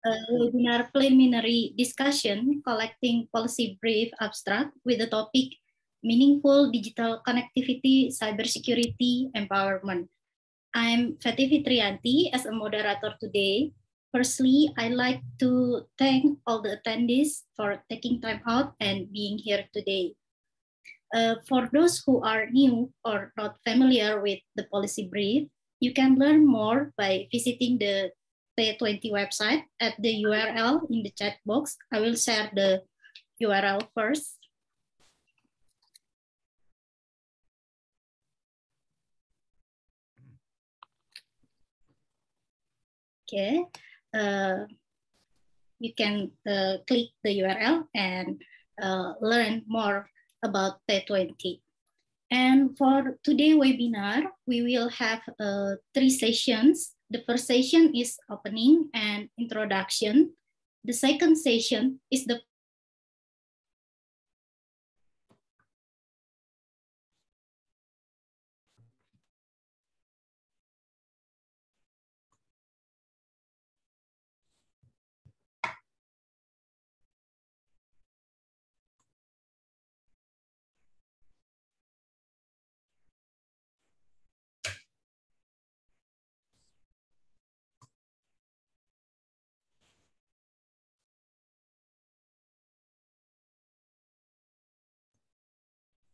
a webinar preliminary discussion collecting policy brief abstract with the topic Meaningful Digital Connectivity, Cybersecurity, Empowerment. I'm Feti Fitrianti as a moderator today. Firstly, I'd like to thank all the attendees for taking time out and being here today. For those who are new or not familiar with the policy brief, you can learn more by visiting the T20 website at the URL in the chat box. I will share the URL first. Okay, you can click the URL and learn more about T20. And for today's webinar, we will have 3 sessions. The first session is opening and introduction. The second session is the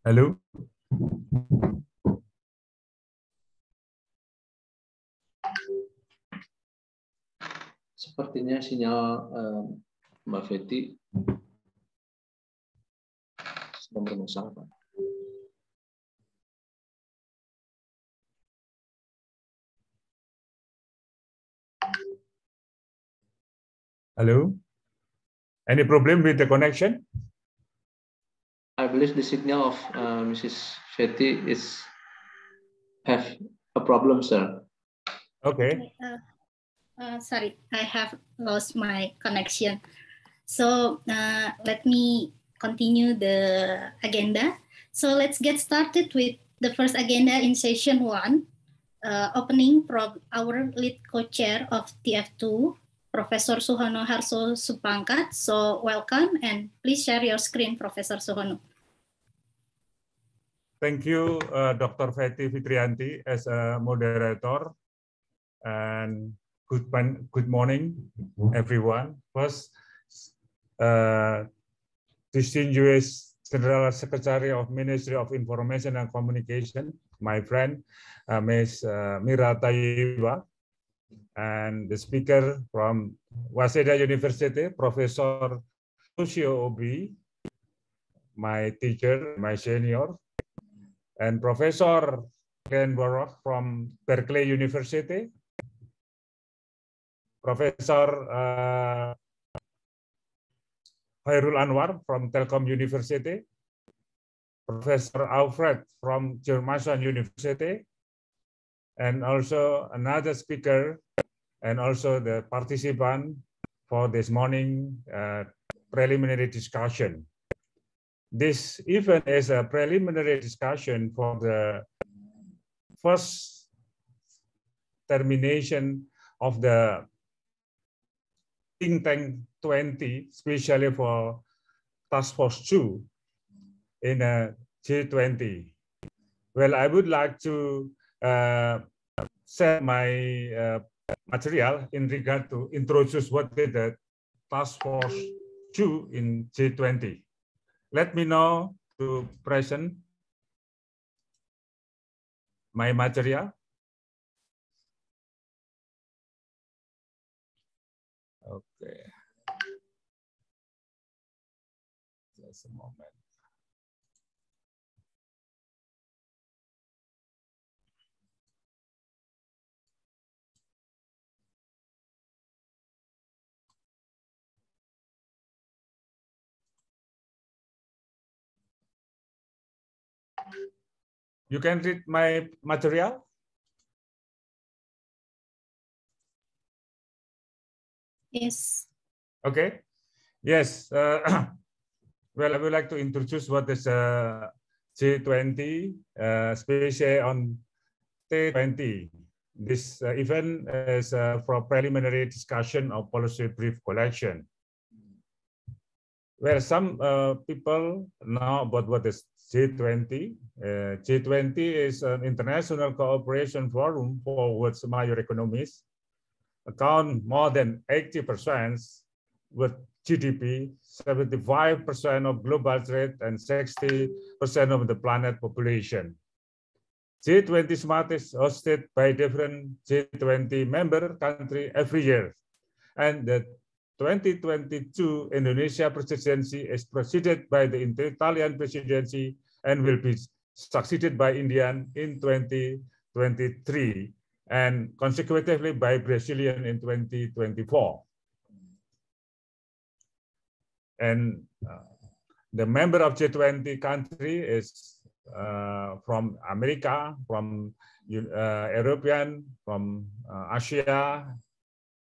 Halo. Sepertinya sinyal Mbak Feti sedang bermasalah, Pak. Hello. Any problem with the connection? I believe the signal of Mrs. Feti is have a problem, sir. Okay. Sorry, I have lost my connection. So let me continue the agenda. So let's get started with the first agenda in session 1, opening from our lead co-chair of TF2, Professor Suhono Harso Supangkat. So welcome and please share your screen, Professor Suhono. Thank you, Dr. Feti Fitrianti as a moderator, and good morning, everyone. First, distinguished General Secretary of Ministry of Information and Communication, my friend, Ms. Mira Tayyiba, and the speaker from Waseda University, Professor Lucio Obi, my teacher, my senior, and Professor Ken Borok from Berkeley University, Professor Hairul Anwar from Telkom University, Professor Alfred from German University, and also another speaker, and also the participant for this morning preliminary discussion. This event is a preliminary discussion for the first termination of the think tank 20, especially for Task Force 2 in G20. Well, I would like to share my material in regard to introduce what is the Task Force 2 in G20. Let me know to present my material. Okay. Just a moment. You can read my material? Yes. Okay. Yes. Well, I would like to introduce what is G20, especially on T20. This event is for preliminary discussion of policy brief collection, where some people know about what is G20. G20 is an international cooperation forum for which major economies account more than 80% with GDP, 75% of global trade, and 60% of the planet population. G20 Smart is hosted by different G20 member countries every year. And the 2022 Indonesia presidency is preceded by the Italian presidency and will be succeeded by India in 2023 and consecutively by Brazilian in 2024. And the member of G20 country is from America, from European, from Asia,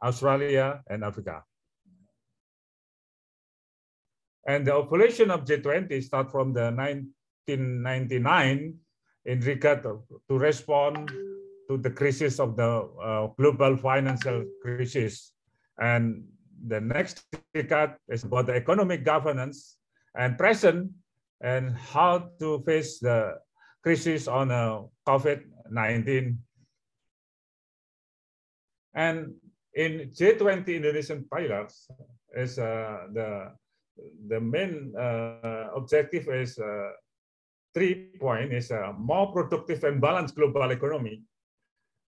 Australia, and Africa. And the population of G20 start from the 1999 in regard to respond to the crisis of the global financial crisis. And the next decade is about the economic governance and present and how to face the crisis on COVID-19. And in G20 Indonesian pillars is the main objective is 3 points is a more productive and balanced global economy,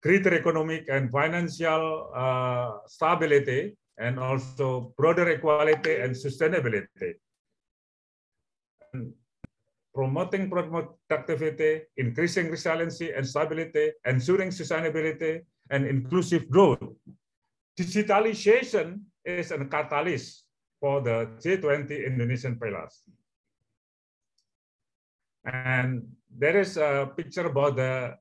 greater economic and financial stability, and also broader equality and sustainability. And promoting productivity, increasing resiliency and stability, ensuring sustainability and inclusive growth. Digitalization is a catalyst for the G20 Indonesian pillars. And there is a picture about the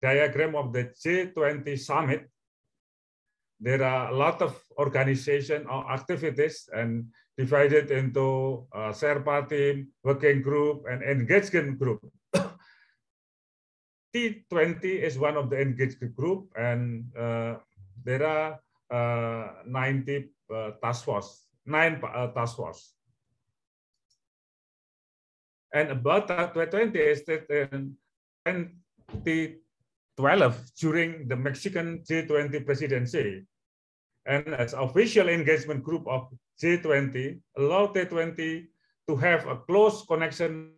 diagram of the G20 summit. There are a lot of organization or activities and divided into Sherpa team, working group, and engagement group. T20 is one of the engagement group, and there are 9 task force. And about T20 is that in 2012 during the Mexican G20 presidency, and as official engagement group of G20, allow T20 to have a close connection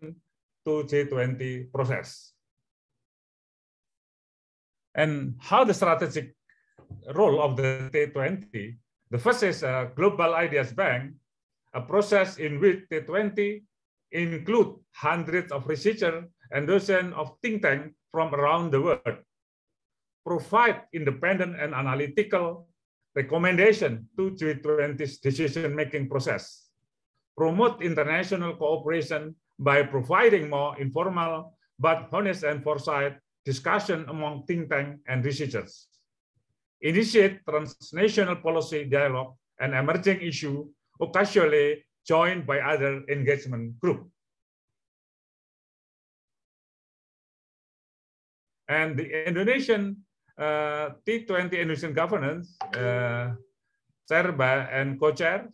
to G20 process. And how the strategic role of the T20, the first is a Global Ideas Bank, a process in which T20 include hundreds of researchers and dozens of think tanks from around the world, provide independent and analytical recommendation to G20's decision-making process, promote international cooperation by providing more informal but honest and foresight discussion among think tanks and researchers, initiate transnational policy dialogue and emerging issues occasionally joined by other engagement groups. And the Indonesian T20 Indonesian governance, chaired by and co-chair,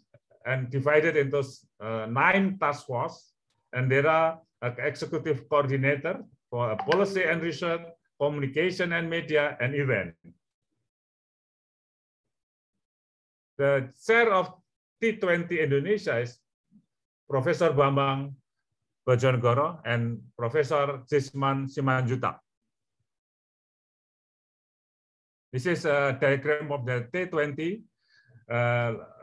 and divided into 9 task force, and there are executive coordinator for policy and research, communication and media, and event. The chair of T20 Indonesia is Professor Bambang Bojonegoro and Professor Jisman Simanjuta. This is a diagram of the T20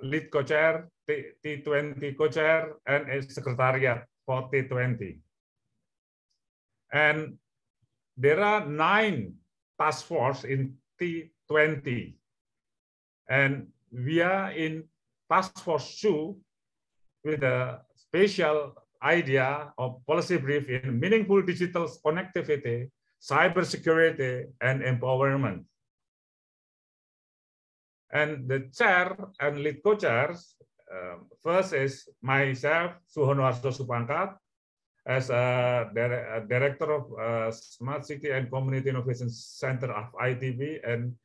lead co-chair, T20 co-chair, and a secretariat for T20. And there are 9 task force in T20. And we are in task force 2 with a special idea of policy brief in meaningful digital connectivity, cybersecurity, and empowerment. And the chair and lead co-chairs, first is myself, Suhono Harso Supangkat, as a director of Smart City and Community Innovation Center of ITB, and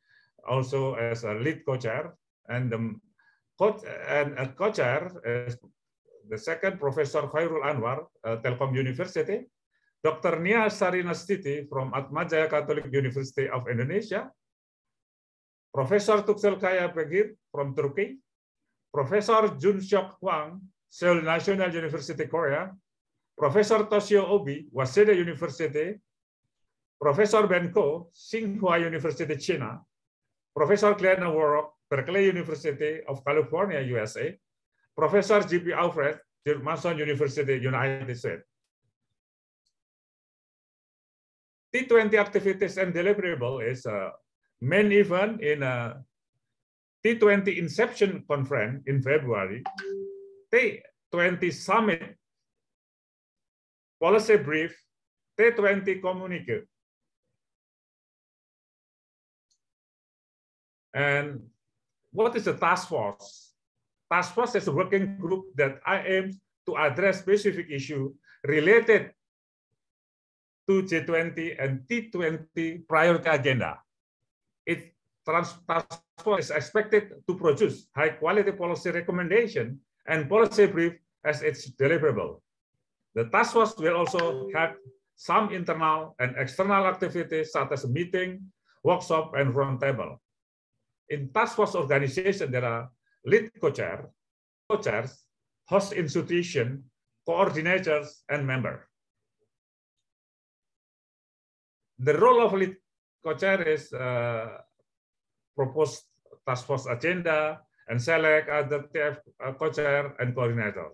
also as a lead co-chair. And the co-chair is the second Professor Khairul Anwar, Telkom University, Dr. Nia Sarinastiti from Atmajaya Catholic University of Indonesia, Professor Tuksel Kaya Pegir from Turkey, Professor Jun Seok Hwang, Seoul National University, Korea, Professor Toshio Obi, Waseda University, Professor Ben Ko, Tsinghua University, China, Professor Glenn Warrock, Berkeley University of California, USA, Professor G.P. Alfred, Mason University, United States. T20 activities and deliverable is a main event in a T20 Inception Conference in February, T20 Summit, Policy Brief, T20 Communique. And what is a task force? Task force is a working group that aims to address specific issues related to G20 and T20 priority agenda. Task force is expected to produce high-quality policy recommendation and policy brief as its deliverable. The task force will also have some internal and external activities such as meeting, workshop, and roundtable. In task force organization, there are lead co-chairs, host institution, coordinators, and members. The role of lead co-chair is propose task force agenda and select other TF co-chair and coordinator.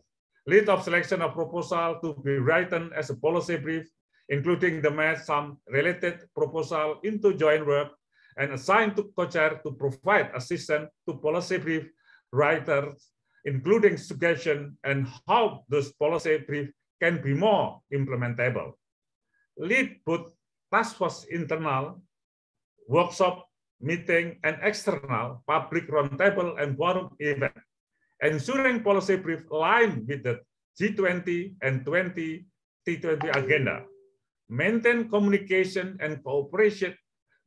Lead of selection of proposal to be written as a policy brief, including the match some related proposal into joint work, and assigned to co-chair to provide assistance to policy brief writers, including suggestion and how those policy brief can be more implementable. Lead both task force internal, workshop, meeting, and external public roundtable and forum event, ensuring policy brief align with the G20 and T20 agenda, maintain communication and cooperation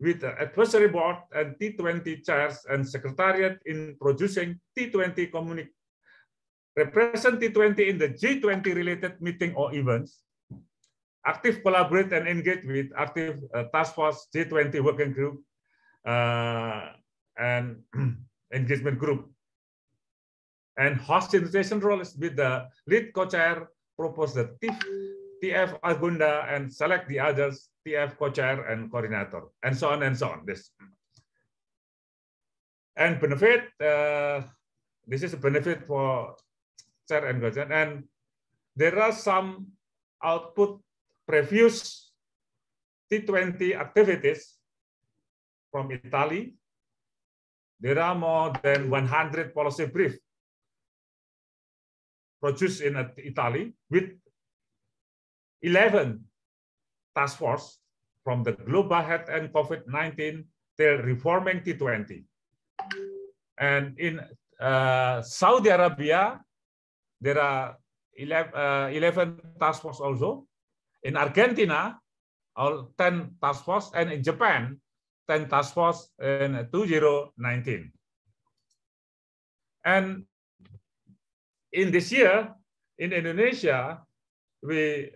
with the advisory board and T20 chairs and secretariat in producing T20 communique, represent T20 in the G20 related meeting or events, active collaborate and engage with active task force G20 working group and engagement group. And host institution role is with the lead co-chair, propose the TF agenda and select the others, TF co-chair and coordinator, and so on and so on. This and benefit, this is a benefit for chair and co-chair, and there are some output previous T20 activities from Italy. There are more than 100 policy briefs produced in Italy with 11 task force from the global health and COVID-19 till reforming T20. And in Saudi Arabia, there are 11 task force also. In Argentina, 10 task force, and in Japan, 10 task force in 2019. And in this year, in Indonesia, we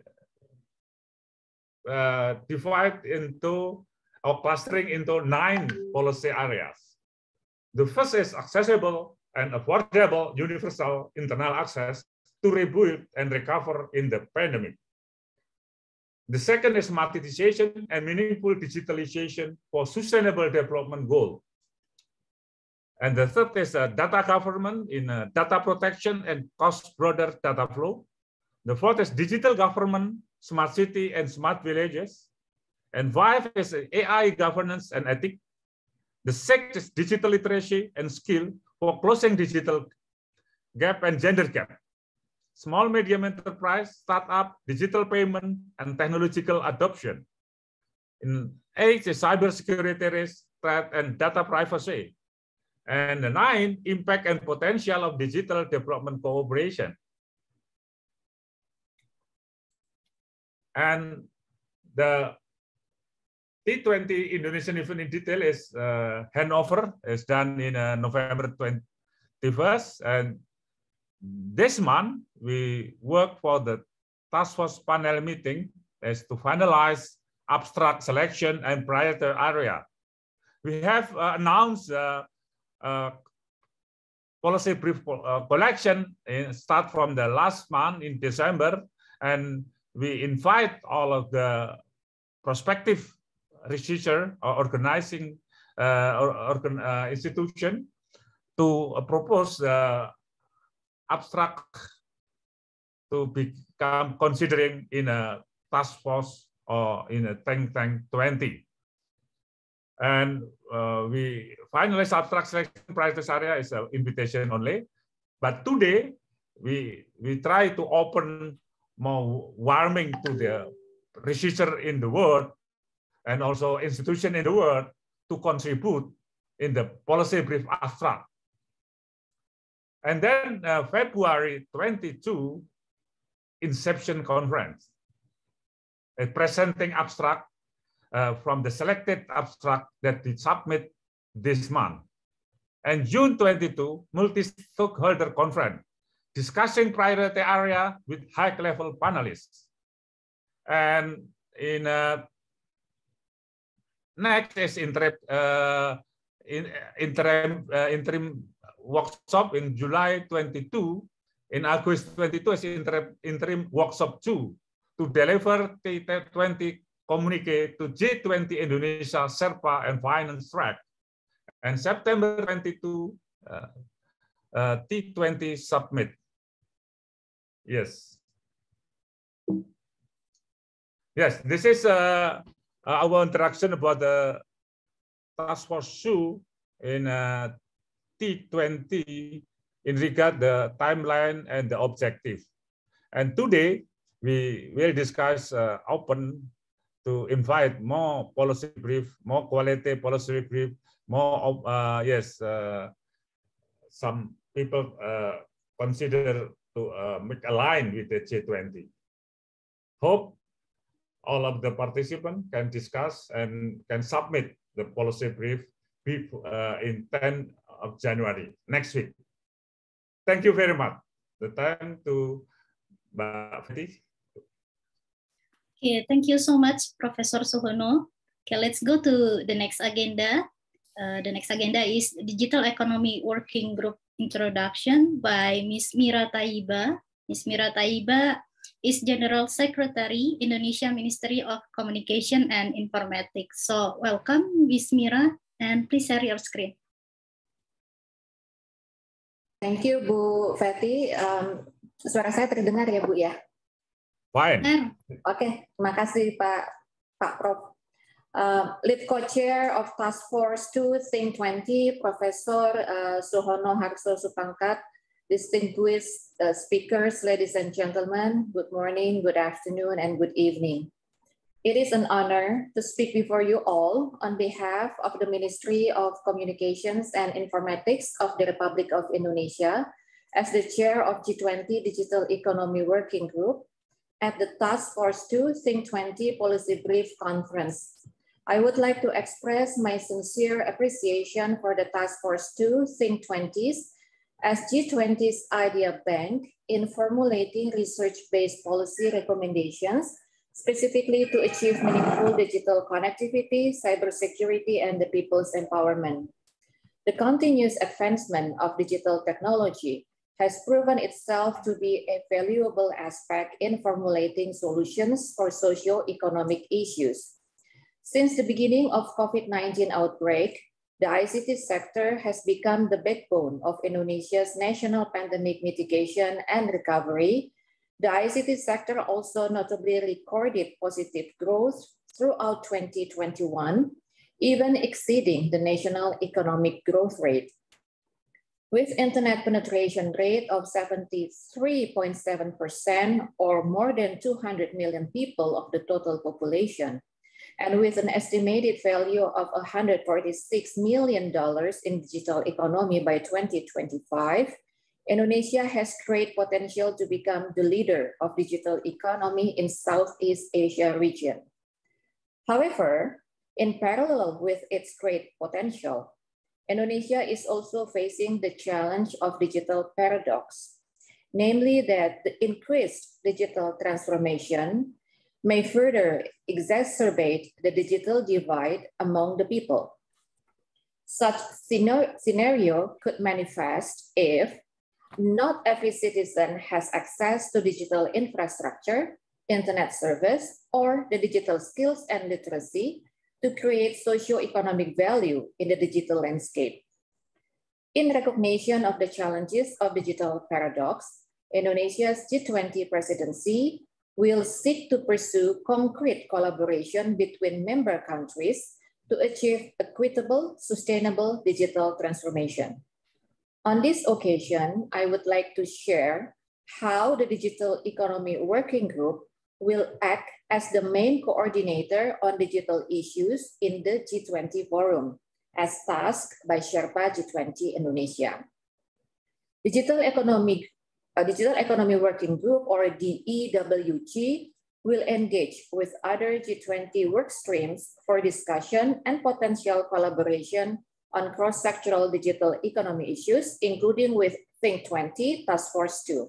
divide into or clustering into 9 policy areas. The first is accessible and affordable universal internal access to rebuild and recover in the pandemic. The second is smartization and meaningful digitalization for sustainable development goal. And the third is data government in data protection and cross-border data flow. The fourth is digital government, smart city and smart villages. And 5 is AI governance and ethics. The 6 is digital literacy and skill for closing digital gap and gender gap. Small medium enterprise, startup, digital payment, and technological adoption. In 8 is cybersecurity risk, threat, and data privacy. And the 9, impact and potential of digital development cooperation. And the T20 Indonesian event in detail is handover is done in November 21st. And this month, we work for the task force panel meeting is to finalize abstract selection and priority area. We have announced policy brief collection start from the last month in December, and we invite all of the prospective researcher or organizing institution to propose abstract to become considering in a task force or in a think tank 20. And we finalize abstract selection priorities area is an invitation only. But today, we try to open more warming to the researcher in the world and also institution in the world to contribute in the policy brief abstract. And then February 22, Inception Conference, a presenting abstract from the selected abstract that we submit this month. And June 22, multi-stakeholder conference, discussing priority area with high-level panelists. And in next is interim workshop in July 22. In August 22 is interim workshop 2 to deliver T20 communique to G20 Indonesia, Sherpa, and Finance track. And September 22, T20 submit. Yes. Yes, this is our introduction about the task force 2 in T20 in regard the timeline and the objective. And today, we will discuss open to invite more policy brief, more quality policy brief, more some people consider to make align with the G20. Hope all of the participants can discuss and can submit the policy brief in 10 of January, next week. Thank you very much. The time to Mbak Fetty. Okay, thank you so much, Professor Suhono. Okay, let's go to the next agenda. The next agenda is Digital Economy Working Group Introduction by Ms. Mira Taiba. Ms. Mira Taiba is General Secretary, Indonesia Ministry of Communication and Informatics. So welcome, Ms. Mira, and please share your screen. Thank you, Bu Fetty. Suara saya terdengar ya, Bu ya? Fine. Oke, terima kasih Pak Prof. Lead Co-Chair of Task Force 2 Think 20, Professor Suhono Harso Supangkat, distinguished speakers, ladies and gentlemen, good morning, good afternoon, and good evening. It is an honor to speak before you all on behalf of the Ministry of Communications and Informatics of the Republic of Indonesia as the chair of G20 Digital Economy Working Group at the Task Force 2 Think 20 Policy Brief Conference. I would like to express my sincere appreciation for the Task Force 2 Think 20s as G20's idea bank in formulating research-based policy recommendations specifically to achieve meaningful digital connectivity, cybersecurity, and the people's empowerment. The continuous advancement of digital technology has proven itself to be a valuable aspect in formulating solutions for socio-economic issues. Since the beginning of COVID-19 outbreak, the ICT sector has become the backbone of Indonesia's national pandemic mitigation and recovery. The ICT sector also notably recorded positive growth throughout 2021, even exceeding the national economic growth rate. With internet penetration rate of 73.7% or more than 200 million people of the total population, and with an estimated value of $146 million in digital economy by 2025, Indonesia has great potential to become the leader of digital economy in Southeast Asia region. However, in parallel with its great potential, Indonesia is also facing the challenge of digital paradox, namely that the increased digital transformation may further exacerbate the digital divide among the people. Such scenario could manifest if not every citizen has access to digital infrastructure, internet service, or the digital skills and literacy to create socio-economic value in the digital landscape. In recognition of the challenges of digital paradox, Indonesia's G20 presidency will seek to pursue concrete collaboration between member countries to achieve equitable, sustainable digital transformation. On this occasion, I would like to share how the Digital Economy Working Group will act as the main coordinator on digital issues in the G20 forum, as tasked by Sherpa G20 Indonesia. Digital Economy Working Group, or DEWG, will engage with other G20 work streams for discussion and potential collaboration on cross-sectoral digital economy issues, including with T20 Task Force 2.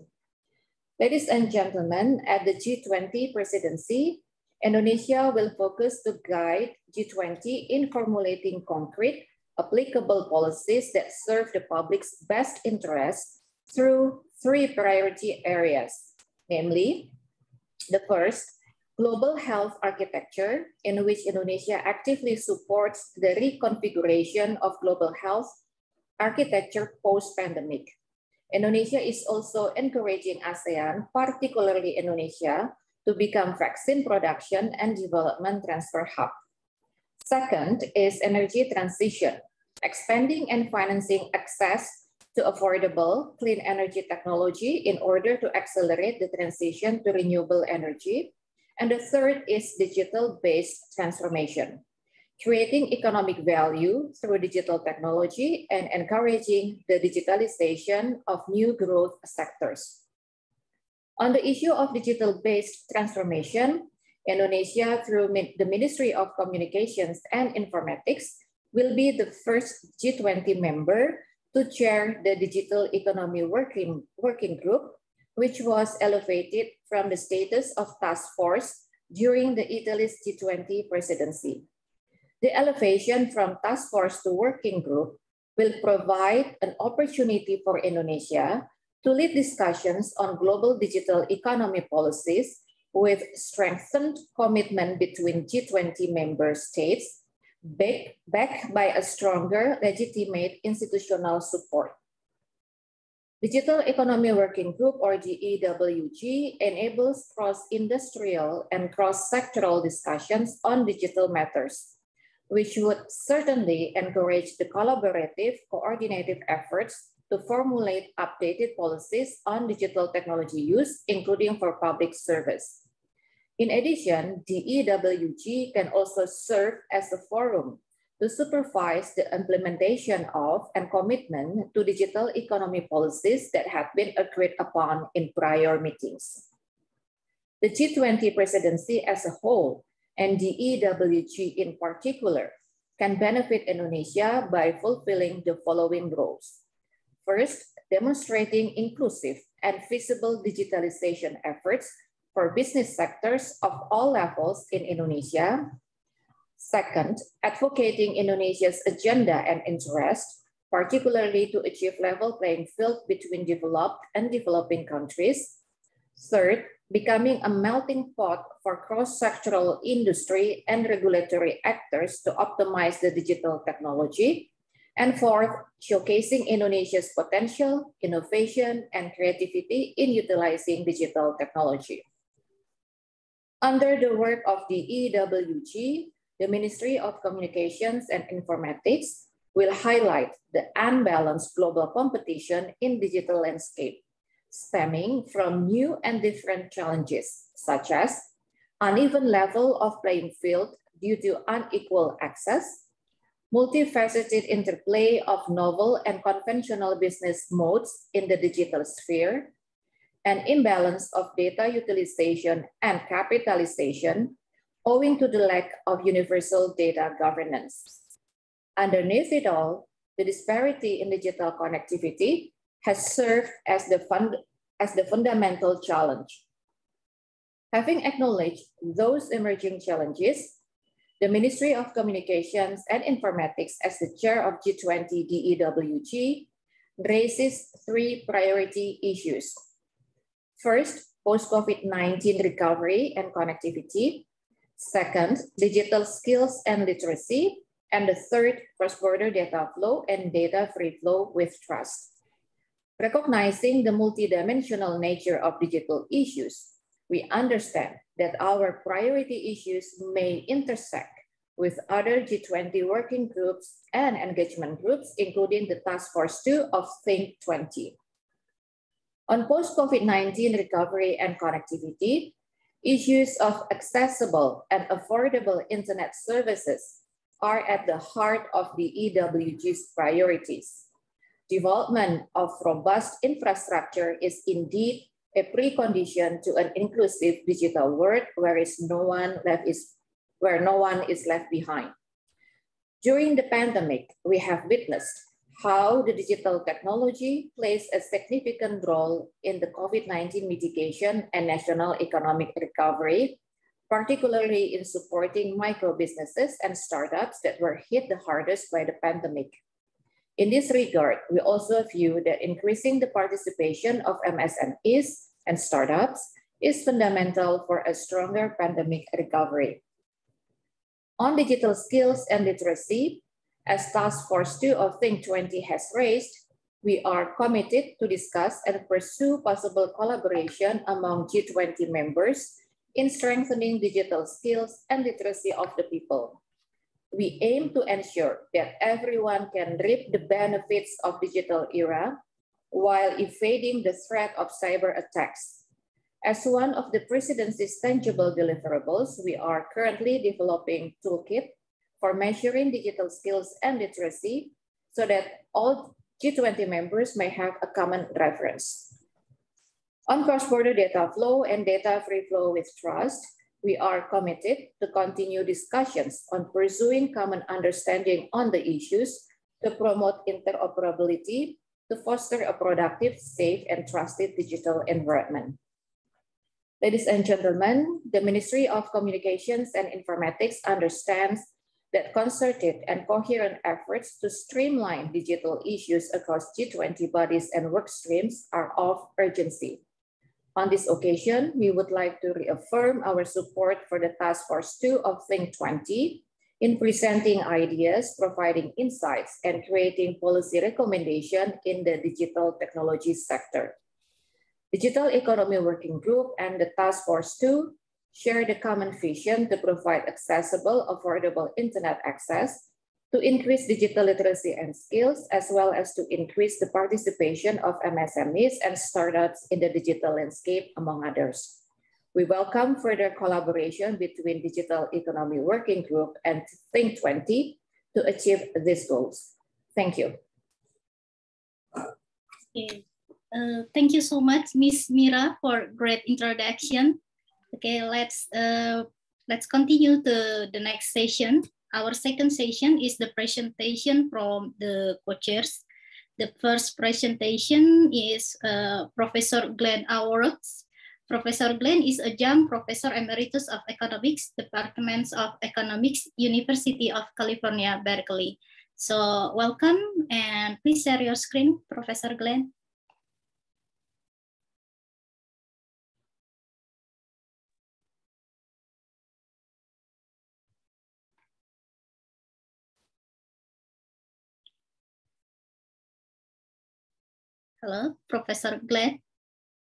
Ladies and gentlemen, at the G20 presidency, Indonesia will focus to guide G20 in formulating concrete, applicable policies that serve the public's best interests through 3 priority areas, namely, the first, global health architecture, in which Indonesia actively supports the reconfiguration of global health architecture post-pandemic. Indonesia is also encouraging ASEAN, particularly Indonesia, to become vaccine production and development transfer hub. Second is energy transition, expanding and financing access to affordable clean energy technology in order to accelerate the transition to renewable energy. And the third is digital-based transformation, creating economic value through digital technology and encouraging the digitalization of new growth sectors. On the issue of digital-based transformation, Indonesia, through the Ministry of Communications and Informatics, will be the first G20 member to chair the Digital Economy Working Group, which was elevated from the status of task force during the Italy's G20 presidency. The elevation from task force to working group will provide an opportunity for Indonesia to lead discussions on global digital economy policies with strengthened commitment between G20 member states, backed by a stronger legitimate institutional support. Digital Economy Working Group, or DEWG, enables cross-industrial and cross-sectoral discussions on digital matters, which would certainly encourage the collaborative, coordinated efforts to formulate updated policies on digital technology use, including for public service. In addition, DEWG can also serve as a forum to supervise the implementation of and commitment to digital economy policies that have been agreed upon in prior meetings. The G20 presidency as a whole, and DEWG in particular, can benefit Indonesia by fulfilling the following roles. First, demonstrating inclusive and feasible digitalization efforts for business sectors of all levels in Indonesia. Second, advocating Indonesia's agenda and interest, particularly to achieve level playing field between developed and developing countries. Third, becoming a melting pot for cross-sectoral industry and regulatory actors to optimize the digital technology. And fourth, showcasing Indonesia's potential, innovation, and creativity in utilizing digital technology. Under the work of the EWG, the Ministry of Communications and Informatics will highlight the unbalanced global competition in digital landscape, stemming from new and different challenges, such as uneven level of playing field due to unequal access, multifaceted interplay of novel and conventional business modes in the digital sphere, an imbalance of data utilization and capitalization owing to the lack of universal data governance. Underneath it all, the disparity in digital connectivity has served as the fundamental challenge. Having acknowledged those emerging challenges, the Ministry of Communications and Informatics, as the chair of G20 DEWG, raises three priority issues. First, post-COVID-19 recovery and connectivity. Second, digital skills and literacy. And the third, cross-border data flow and data free flow with trust. Recognizing the multidimensional nature of digital issues, we understand that our priority issues may intersect with other G20 working groups and engagement groups, including the Task Force 2 of Think 20. On post-COVID-19 recovery and connectivity, issues of accessible and affordable internet services are at the heart of the EWG's priorities. Development of robust infrastructure is indeed a precondition to an inclusive digital world where no one is left behind. During the pandemic, we have witnessed how the digital technology plays a significant role in the COVID-19 mitigation and national economic recovery, particularly in supporting micro businesses and startups that were hit the hardest by the pandemic. In this regard, we also view that increasing the participation of MSMEs and startups is fundamental for a stronger pandemic recovery. On digital skills and literacy, as Task Force 2 of Think 20 has raised, we are committed to discuss and pursue possible collaboration among G20 members in strengthening digital skills and literacy of the people. We aim to ensure that everyone can reap the benefits of digital era while evading the threat of cyber attacks. As one of the presidency's tangible deliverables, we are currently developing a toolkit for measuring digital skills and literacy so that all G20 members may have a common reference. On cross-border data flow and data free flow with trust, we are committed to continue discussions on pursuing common understanding on the issues to promote interoperability, to foster a productive, safe, and trusted digital environment. Ladies and gentlemen, the Ministry of Communications and Informatics understands that concerted and coherent efforts to streamline digital issues across G20 bodies and work streams are of urgency. On this occasion, we would like to reaffirm our support for the Task Force 2 of Think 20 in presenting ideas, providing insights, and creating policy recommendations in the digital technology sector. Digital Economy Working Group and the Task Force 2 share the common vision to provide accessible, affordable internet access, to increase digital literacy and skills, as well as to increase the participation of MSMEs and startups in the digital landscape, among others. We welcome further collaboration between Digital Economy Working Group and Think 20 to achieve these goals. Thank you. Okay. Thank you so much, Ms. Mira, for great introduction. Okay, let's continue to the next session. Our second session is the presentation from the co-chairs. The first presentation is Professor Glenn Awards. Professor Glenn is adjunct Professor Emeritus of Economics, Department of Economics, University of California, Berkeley. So welcome, and please share your screen, Professor Glenn. Hello, Professor Glenn.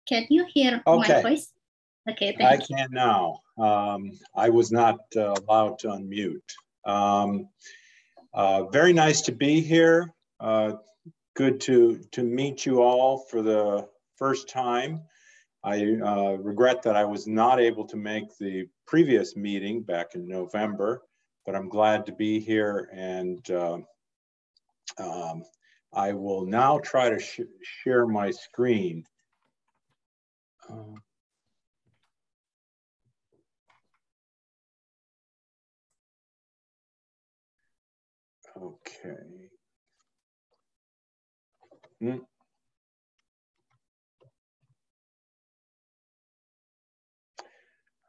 Can you hear my voice? Okay, I can now. I was not allowed to unmute. Very nice to be here. Good to meet you all for the first time. I regret that I was not able to make the previous meeting back in November. but I'm glad to be here, and I will now try to share my screen. Okay.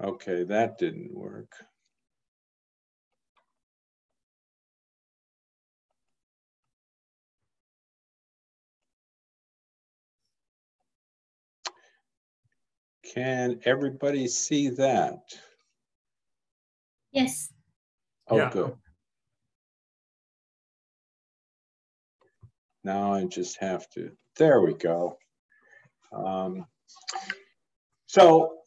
Okay, that didn't work. Can everybody see that? Yes. Oh, Yeah. good. Now I just have to, there we go. So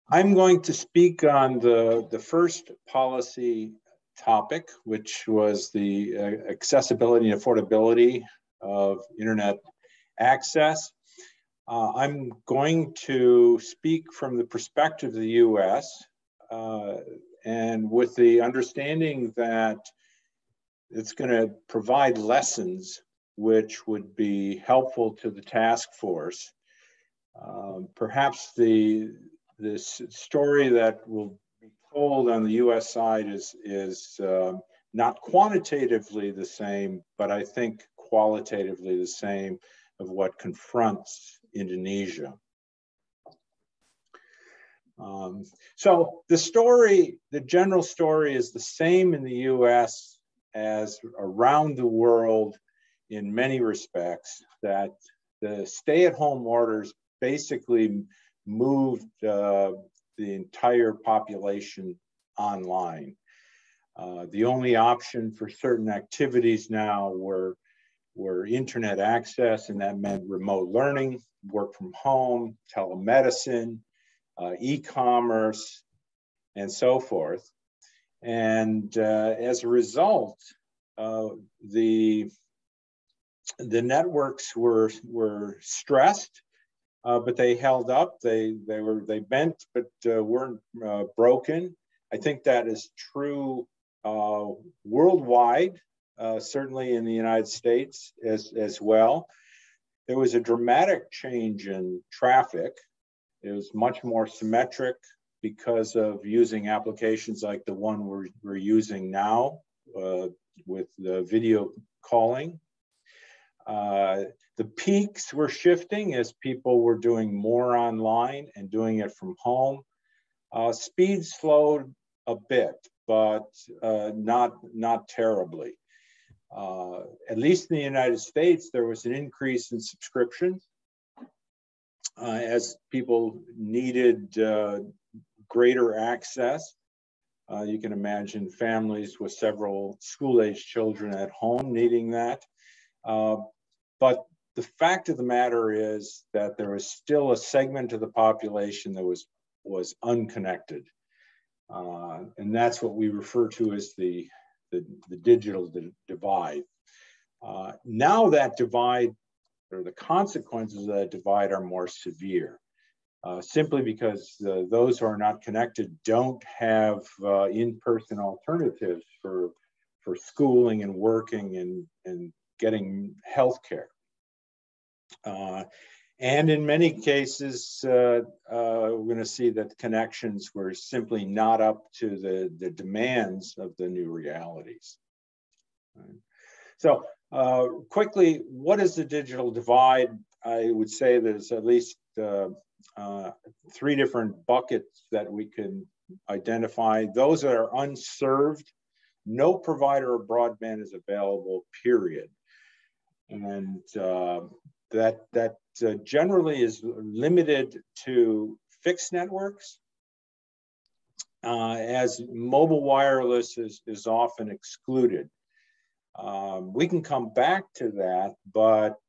I'm going to speak on the first policy topic, which was the accessibility and affordability of internet access. I'm going to speak from the perspective of the US, and with the understanding that it's going to provide lessons which would be helpful to the task force. Perhaps this story that will be told on the US side is not quantitatively the same, but I think qualitatively the same of what confronts Indonesia. So the general story is the same in the US as around the world in many respects, that the stay-at-home orders basically moved the entire population online. The only option for certain activities now were internet access, and that meant remote learning, work from home, telemedicine, e-commerce, and so forth. And as a result, the networks were stressed, but they held up. They bent, but weren't broken. I think that is true worldwide, certainly in the United States as well. There was a dramatic change in traffic. It was much more symmetric because of using applications like the one we're using now with the video calling. The peaks were shifting as people were doing more online and doing it from home. Speed slowed a bit, but not terribly. At least in the United States, there was an increase in subscriptions as people needed greater access. You can imagine families with several school-age children at home needing that. But the fact of the matter is that there is still a segment of the population that was unconnected. And that's what we refer to as the digital divide. Now that divide, or the consequences of that divide, are more severe, simply because those who are not connected don't have in-person alternatives for schooling and working and getting health care. And in many cases, we're going to see that connections were simply not up to the demands of the new realities. So quickly, what is the digital divide? I would say there's at least 3 different buckets that we can identify. Those that are unserved, no provider of broadband is available, period. And that generally is limited to fixed networks, as mobile wireless is often excluded. We can come back to that, but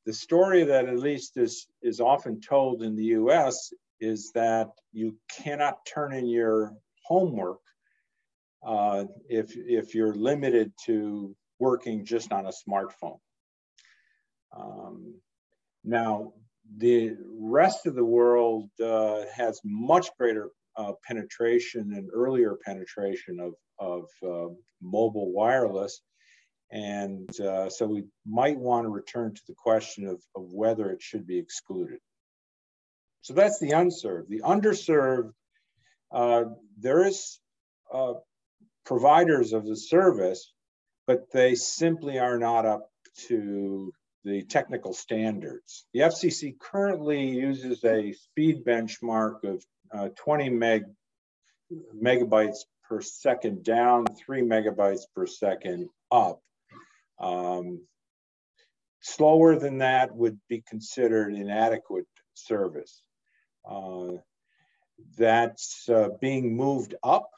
the story that at least is often told in the US is that you cannot turn in your homework if you're limited to working just on a smartphone. Now, the rest of the world has much greater penetration and earlier penetration of mobile wireless. And so we might want to return to the question of whether it should be excluded. So that's the unserved. The underserved, there is providers of the service, but they simply are not up to the technical standards. The FCC currently uses a speed benchmark of 20 megabytes per second down, 3 megabytes per second up. Slower than that would be considered inadequate service. That's being moved up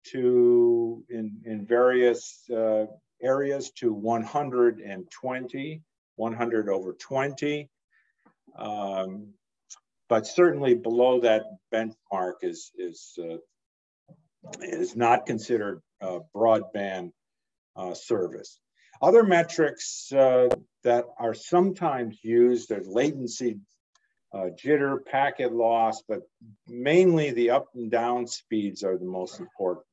to, in various areas, to 120, 100 over 20. But certainly below that benchmark is not considered broadband service. Other metrics that are sometimes used are latency, jitter, packet loss, but mainly the up and down speeds are the most important.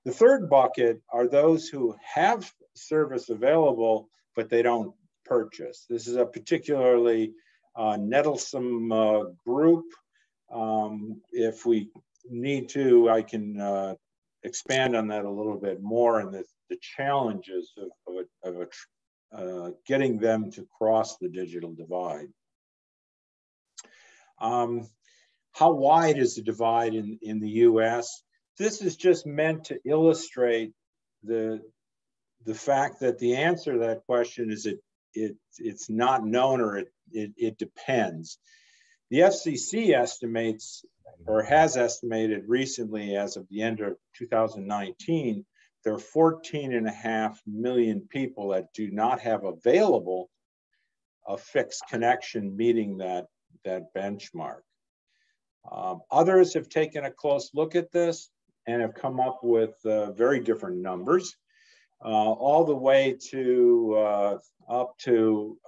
The third bucket are those who have service available, but they don't purchase. This is a particularly nettlesome group. If we need to, I can expand on that a little bit more, and the challenges of getting them to cross the digital divide. How wide is the divide in the US? This is just meant to illustrate the fact that the answer to that question is it's not known, or it depends. The FCC estimates, or has estimated recently, as of the end of 2019, there are 14.5 million people that do not have available a fixed connection meeting that benchmark. Others have taken a close look at this and have come up with very different numbers, all the way to up to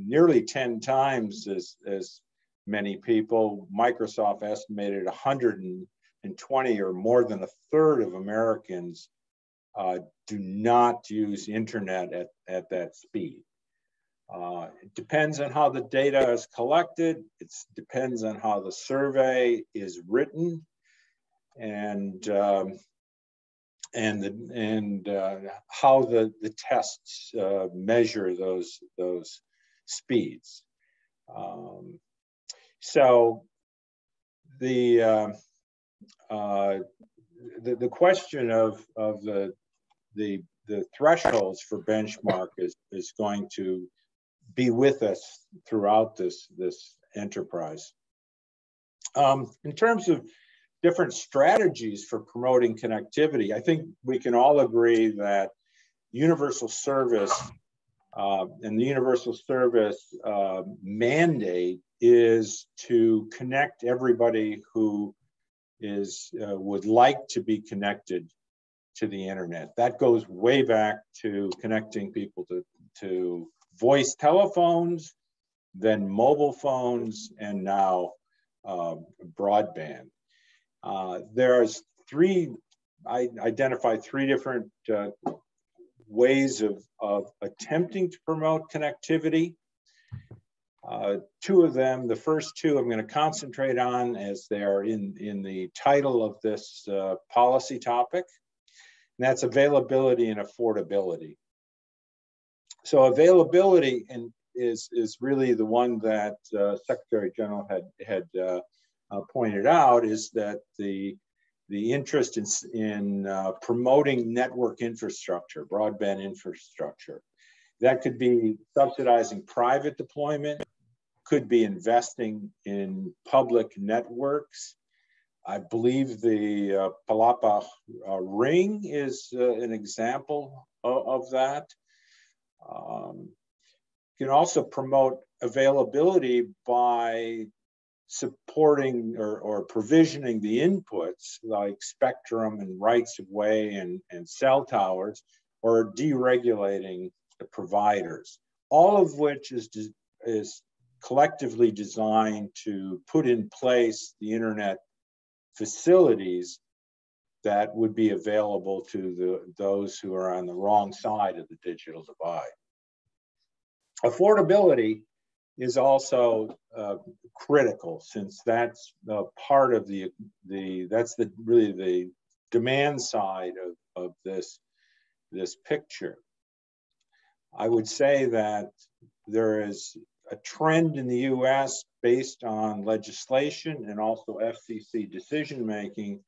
nearly 10 times as many people. Microsoft estimated 120, or more than a third of Americans do not use internet at that speed. It depends on how the data is collected. It depends on how the survey is written, and how the tests measure those speeds. So the question of the thresholds for benchmark is going to be with us throughout this enterprise. In terms of different strategies for promoting connectivity, I think we can all agree that universal service and the universal service mandate is to connect everybody who would like to be connected to the internet. That goes way back to connecting people to voice telephones, then mobile phones, and now broadband. I identified three different ways of attempting to promote connectivity. Two of them, the first two I'm going to concentrate on, as they are in the title of this policy topic, and that's availability and affordability. So availability is really the one that Secretary General had pointed out, is that the interest in promoting network infrastructure, broadband infrastructure. That could be subsidizing private deployment, could be investing in public networks. I believe the Palapa ring is an example of that. You can also promote availability by supporting or provisioning the inputs like spectrum and rights of way and cell towers, or deregulating the providers, all of which is collectively designed to put in place the internet facilities that would be available to those who are on the wrong side of the digital divide. Affordability is also critical, since that's part of really the demand side of this picture. I would say that there is a trend in the US based on legislation and also FCC decision-making,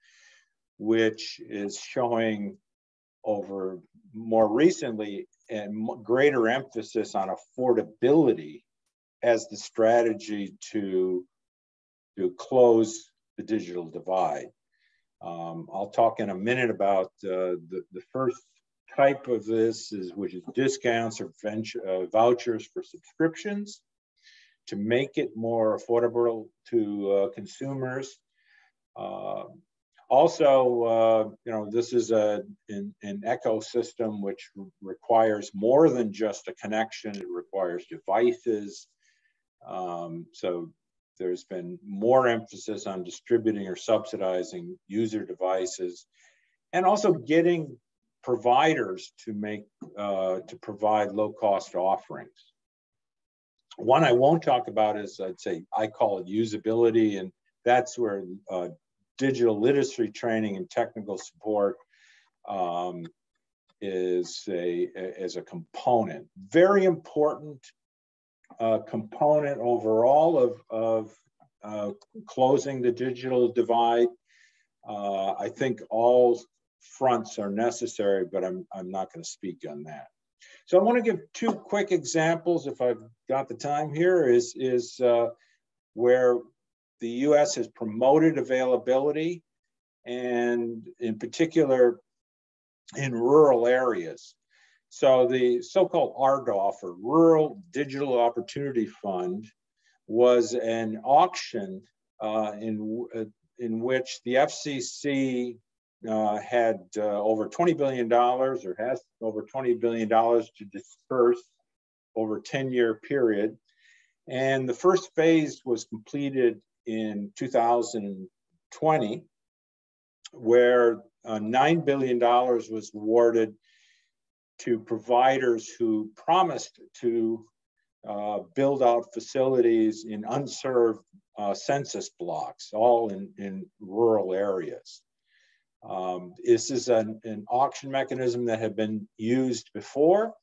which is showing over more recently and greater emphasis on affordability as the strategy to close the digital divide. I'll talk in a minute about the first type of this, which is discounts or vouchers for subscriptions to make it more affordable to consumers. Also, this is an ecosystem which requires more than just a connection. It requires devices. So there's been more emphasis on distributing or subsidizing user devices, and also getting providers to provide low-cost offerings. One I won't talk about is, I call it usability, and that's where digital literacy training and technical support is a component. Very important component overall of closing the digital divide. I think all fronts are necessary, but I'm not going to speak on that. So I want to give two quick examples, if I've got the time here, is where the US has promoted availability, and in particular in rural areas. So the so-called RDOF, or Rural Digital Opportunity Fund, was an auction in which the FCC had over $20 billion, or has over $20 billion to disperse over a 10-year period. And the first phase was completed in 2020, where $9 billion was awarded to providers who promised to build out facilities in unserved census blocks, all in rural areas. This is an auction mechanism that had been used before,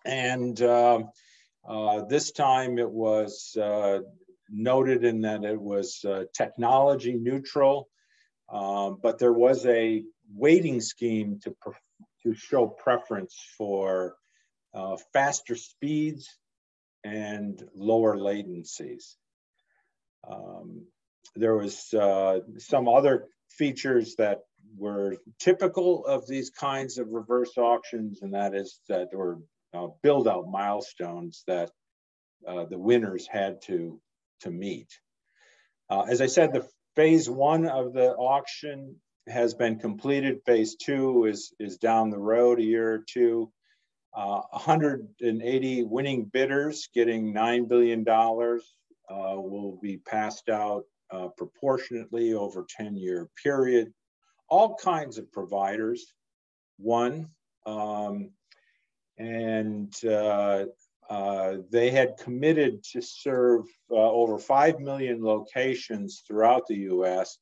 and this time it was noted in that it was technology neutral, but there was a weighting scheme to show preference for faster speeds and lower latencies. There was some other features that were typical of these kinds of reverse auctions, and that is that there were build out milestones that the winners had to meet. As I said, the phase one of the auction has been completed. Phase two is down the road a year or two. 180 winning bidders getting $9 billion will be passed out proportionately over a 10-year period. All kinds of providers won, and they had committed to serve over 5 million locations throughout the US.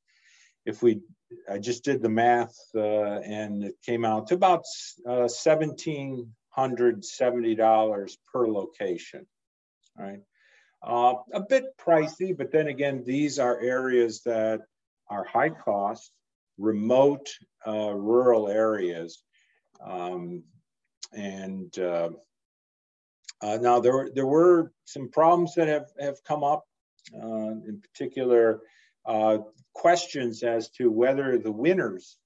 I just did the math, and it came out to about $1,770 per location, right? A bit pricey, but then again, these are areas that are high cost, remote, rural areas. Now there were some problems that have come up, in particular, questions as to whether the winners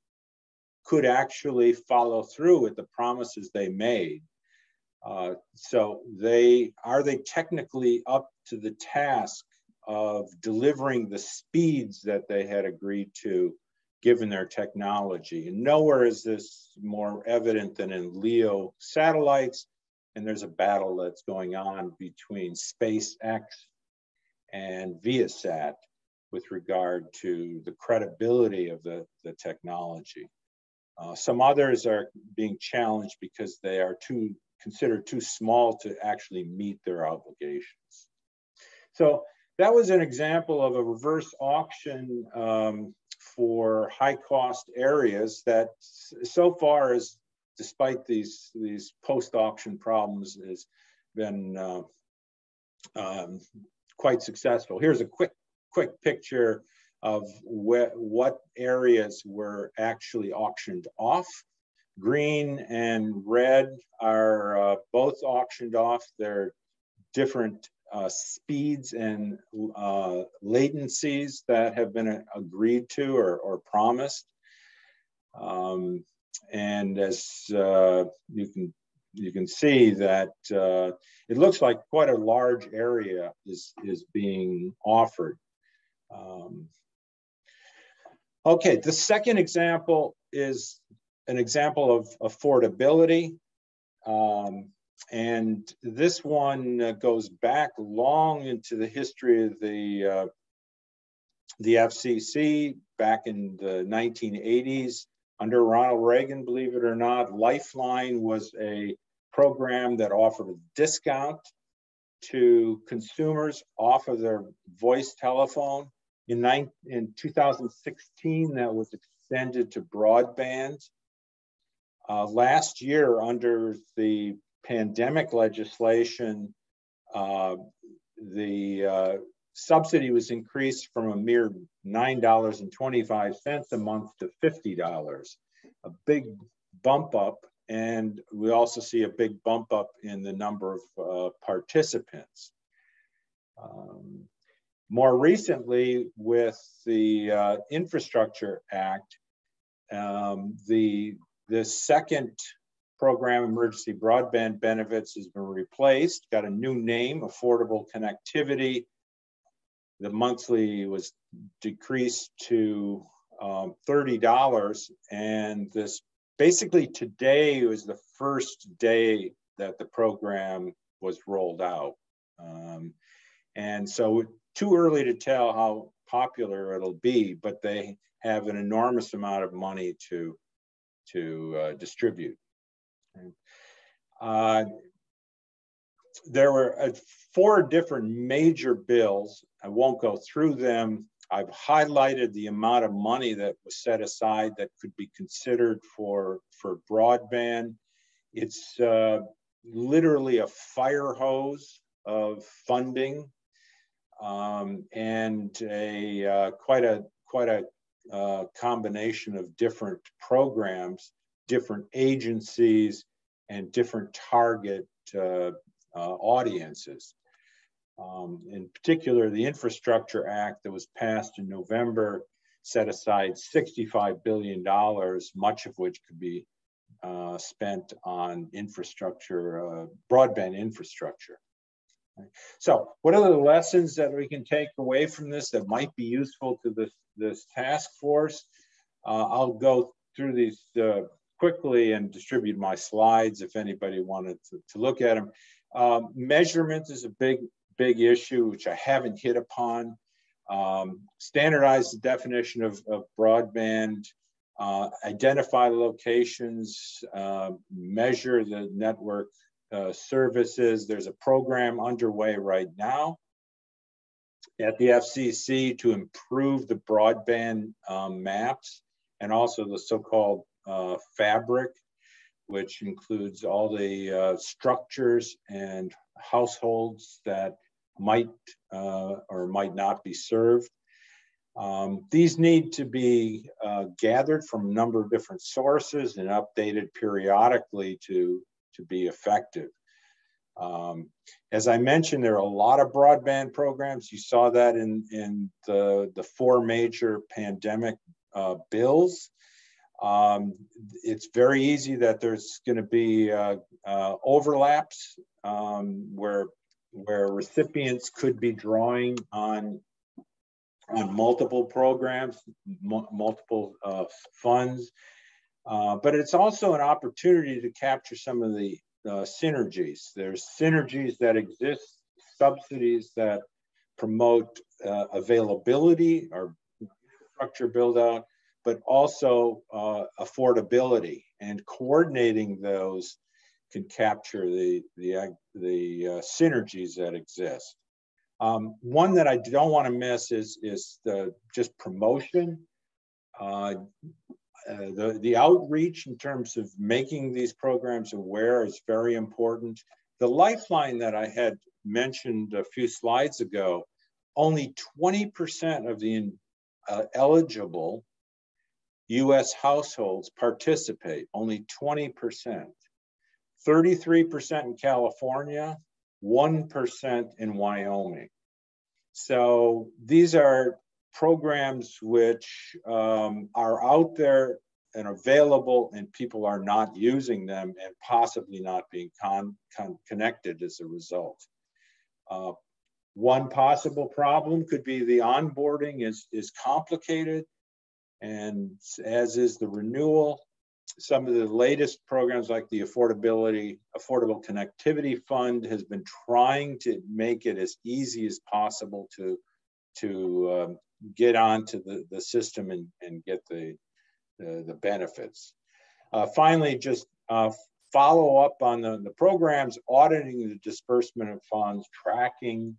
could actually follow through with the promises they made. So are they technically up to the task of delivering the speeds that they had agreed to, given their technology? And nowhere is this more evident than in LEO satellites. And there's a battle that's going on between SpaceX and Viasat with regard to the credibility of the technology. Some others are being challenged because they are considered too small to actually meet their obligations. So that was an example of a reverse auction for high cost areas that so far is, despite these post-auction problems, has been quite successful. Here's a quick picture of what areas were actually auctioned off. Green and red are both auctioned off. They're different speeds and latencies that have been agreed to or promised. And as you can see that it looks like quite a large area is being offered. Okay, the second example is an example of affordability. And this one goes back long into the history of the FCC back in the 1980s. Under Ronald Reagan, believe it or not, Lifeline was a program that offered a discount to consumers off of their voice telephone. In 2016, that was extended to broadband. Last year, under the pandemic legislation, the subsidy was increased from a mere $9.25 a month to $50, a big bump up. And we also see a big bump up in the number of participants. More recently, with the Infrastructure Act, the second program, Emergency Broadband Benefits, has been replaced, got a new name, Affordable Connectivity. The monthly was decreased to $30, and this basically today was the first day that the program was rolled out. And so too early to tell how popular it'll be, but they have an enormous amount of money to distribute. There were 4 different major bills. I won't go through them. I've highlighted the amount of money that was set aside that could be considered for broadband. It's literally a fire hose of funding, and quite a combination of different programs, different agencies, and different target audiences. In particular, the Infrastructure Act that was passed in November set aside $65 billion, much of which could be spent on infrastructure, broadband infrastructure. So what are the lessons that we can take away from this that might be useful to this task force? I'll go through these quickly and distribute my slides if anybody wanted to look at them. Measurement is a big issue, which I haven't hit upon. Standardize the definition of broadband, identify locations, measure the network services. There's a program underway right now at the FCC to improve the broadband maps, and also the so-called fabric, which includes all the structures and households that might or might not be served. These need to be gathered from a number of different sources and updated periodically to be effective. As I mentioned, there are a lot of broadband programs. You saw that in the 4 major pandemic bills. It's very easy that there's going to be overlaps where recipients could be drawing on multiple programs, multiple funds, but it's also an opportunity to capture some of the synergies. There's synergies that exist, subsidies that promote availability or infrastructure build out, but also affordability, and coordinating those can capture the synergies that exist. One that I don't want to miss is the just promotion. The outreach in terms of making these programs aware is very important. The lifeline that I had mentioned a few slides ago, only 20% of the eligible US households participate, only 20%. 33% in California, 1% in Wyoming. So these are programs which are out there and available, and people are not using them and possibly not being connected as a result. One possible problem could be the onboarding is complicated, and as is the renewal. Some of the latest programs like the Affordable Connectivity Fund has been trying to make it as easy as possible to get onto the system and get the benefits. Finally, just follow up on the programs, auditing the disbursement of funds, tracking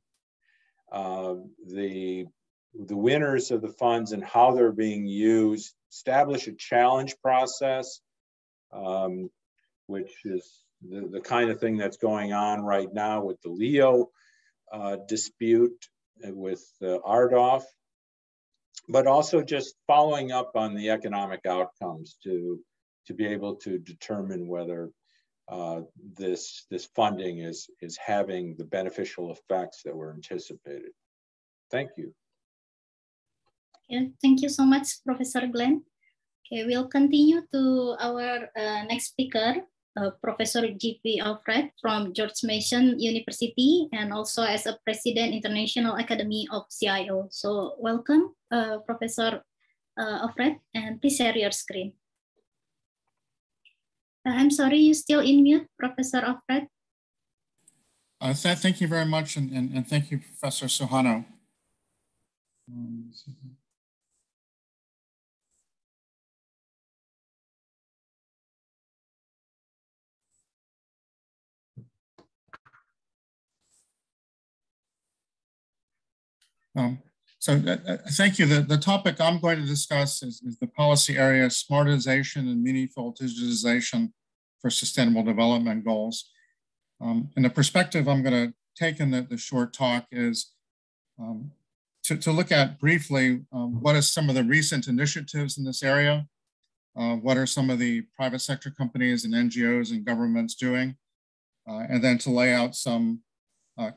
the winners of the funds and how they're being used, establish a challenge process, which is the kind of thing that's going on right now with the Leo dispute with RDOF, but also just following up on the economic outcomes to be able to determine whether this funding is having the beneficial effects that were anticipated. Thank you. Yeah, thank you so much, Professor Glenn. Okay, we'll continue to our next speaker, Professor G.P. Alfred from George Mason University, and also as a President International Academy of CIO. So welcome, Professor Alfred, and please share your screen. I'm sorry, you're still in mute, Professor Alfred. Thank you very much, and thank you, Professor Suhano. Thank you. The topic I'm going to discuss is the policy area smartization and meaningful digitization for sustainable development goals. And the perspective I'm going to take in the short talk is to look at briefly what are some of the recent initiatives in this area, what are some of the private sector companies and NGOs and governments doing, and then to lay out some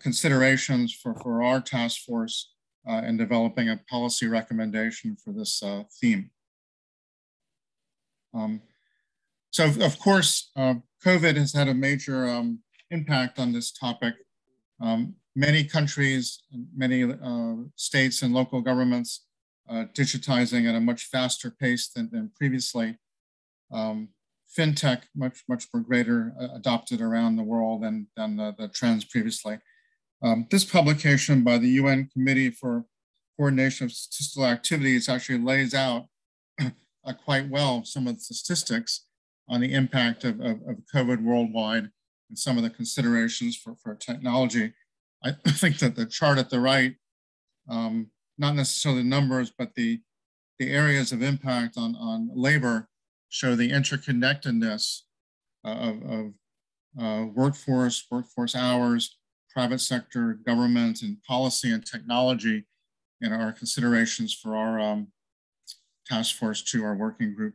considerations for our task force in developing a policy recommendation for this theme. So of course, COVID has had a major impact on this topic. Many countries, many states and local governments digitizing at a much faster pace than previously. FinTech much more greater adopted around the world than the trends previously. This publication by the UN Committee for Coordination of Statistical Activities actually lays out quite well some of the statistics on the impact of COVID worldwide and some of the considerations for technology. I think that the chart at the right, not necessarily the numbers, but the areas of impact on labor show the interconnectedness of workforce hours, private sector, government, and policy and technology in our considerations for our task force 2, our working group.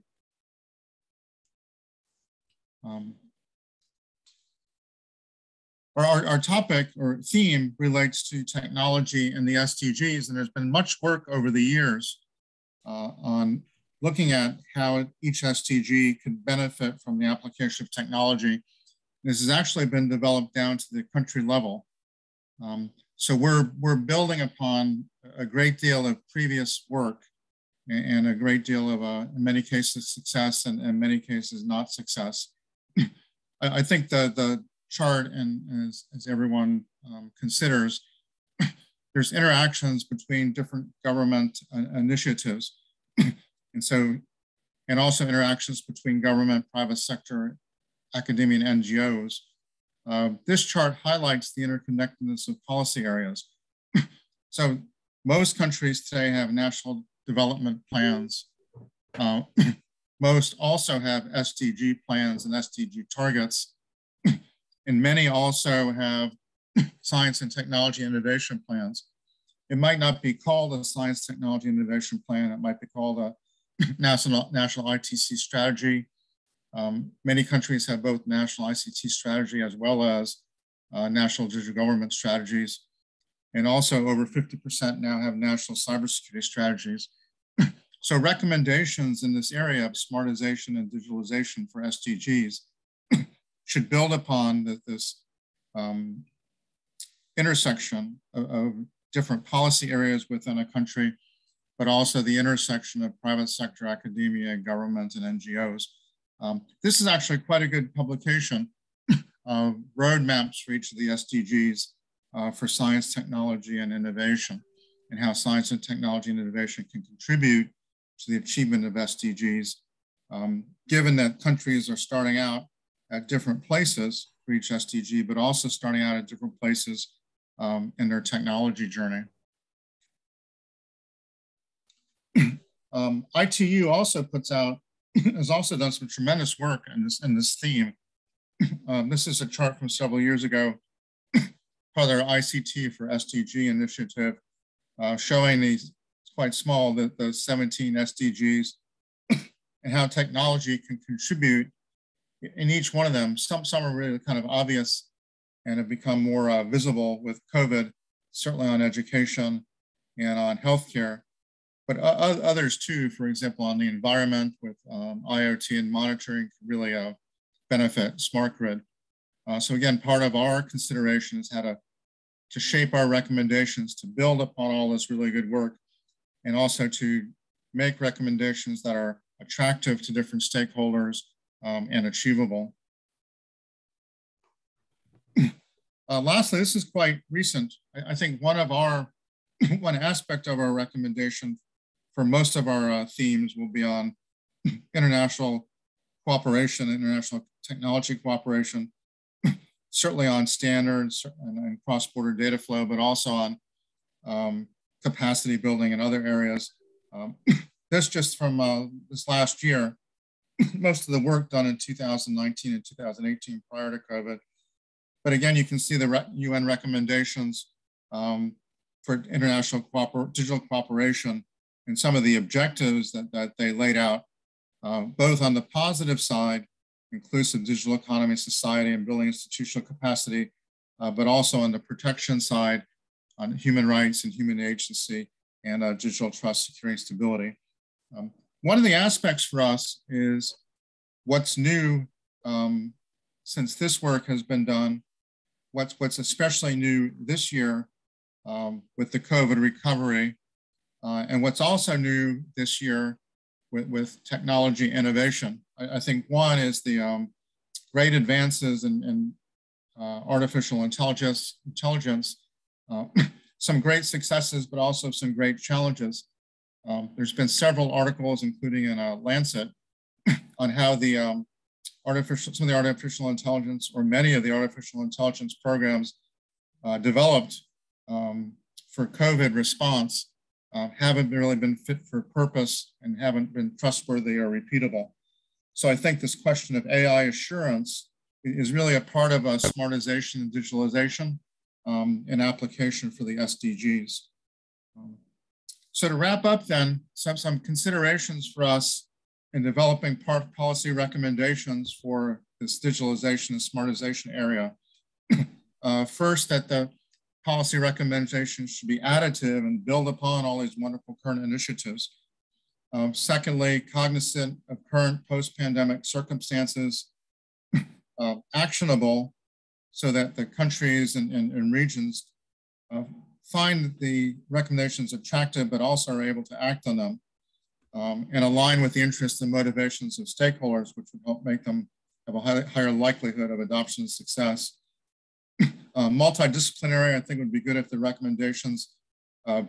Our topic or theme relates to technology and the SDGs, and there's been much work over the years on looking at how each SDG could benefit from the application of technology. This has actually been developed down to the country level. So we're building upon a great deal of previous work and a great deal of, in many cases, success and in many cases not success. I think the chart, and as everyone considers, there's interactions between different government initiatives. And also interactions between government, private sector, academia, and NGOs. This chart highlights the interconnectedness of policy areas. So most countries today have national development plans. Most also have SDG plans and SDG targets. And many also have science and technology innovation plans. It might not be called a science, technology, innovation plan. It might be called a national ITC strategy. Many countries have both national ICT strategy as well as national digital government strategies. And also over 50% now have national cybersecurity strategies. So recommendations in this area of smartization and digitalization for SDGs should build upon this intersection of different policy areas within a country, but also the intersection of private sector, academia, government, and NGOs. This is actually quite a good publication of roadmaps for each of the SDGs for science, technology, and innovation, and how science and technology and innovation can contribute to the achievement of SDGs, given that countries are starting out at different places for each SDG, but also starting out at different places in their technology journey. ITU also puts out, has also done some tremendous work in this theme. This is a chart from several years ago, part of their ICT for SDG initiative, showing these, it's quite small, the 17 SDGs and how technology can contribute in each one of them. Some are really kind of obvious and have become more visible with COVID, certainly on education and on healthcare, but others too, for example, on the environment with IoT and monitoring can really benefit smart grid. So again, part of our consideration is how to shape our recommendations to build upon all this really good work, and also to make recommendations that are attractive to different stakeholders and achievable. Lastly, this is quite recent. I think one aspect of our recommendation for most of our themes will be on international cooperation, international technology cooperation, certainly on standards and cross-border data flow, but also on capacity building in other areas. This just from this last year, most of the work done in 2019 and 2018 prior to COVID. But again, you can see the UN recommendations for international digital cooperation and some of the objectives that they laid out, both on the positive side, inclusive digital economy, society, and building institutional capacity, but also on the protection side, on human rights and human agency, and digital trust, security, and stability. One of the aspects for us is what's new since this work has been done, what's especially new this year with the COVID recovery, and what's also new this year with technology innovation. I think one is the great advances in artificial intelligence, some great successes, but also some great challenges. There's been several articles, including in Lancet, on how some of the artificial intelligence, or many of the artificial intelligence programs developed for COVID response haven't really been fit for purpose and haven't been trustworthy or repeatable. So I think this question of AI assurance is really a part of smartization and digitalization in application for the SDGs. So to wrap up then, some considerations for us in developing policy recommendations for this digitalization and smartization area. First, that the policy recommendations should be additive and build upon all these wonderful current initiatives. Secondly, cognizant of current post-pandemic circumstances, actionable so that the countries and regions find the recommendations attractive, but also are able to act on them and align with the interests and motivations of stakeholders, which would help make them have a higher likelihood of adoption and success. Multidisciplinary, I think would be good if the recommendations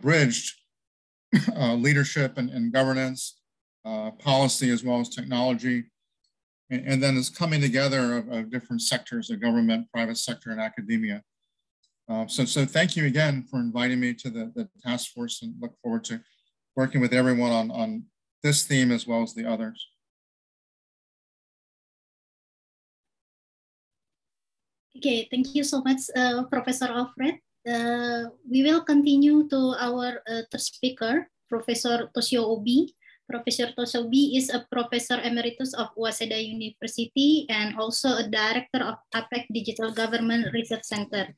bridged leadership and governance, policy, as well as technology. And then it's coming together of different sectors, the government, private sector, and academia. So thank you again for inviting me to the task force, and look forward to working with everyone on this theme as well as the others. Okay, thank you so much, Professor Alfred. We will continue to our third speaker, Professor Toshio Obi. Professor Toshio Obi is a Professor Emeritus of Waseda University and also a Director of APEC Digital Government Research Center.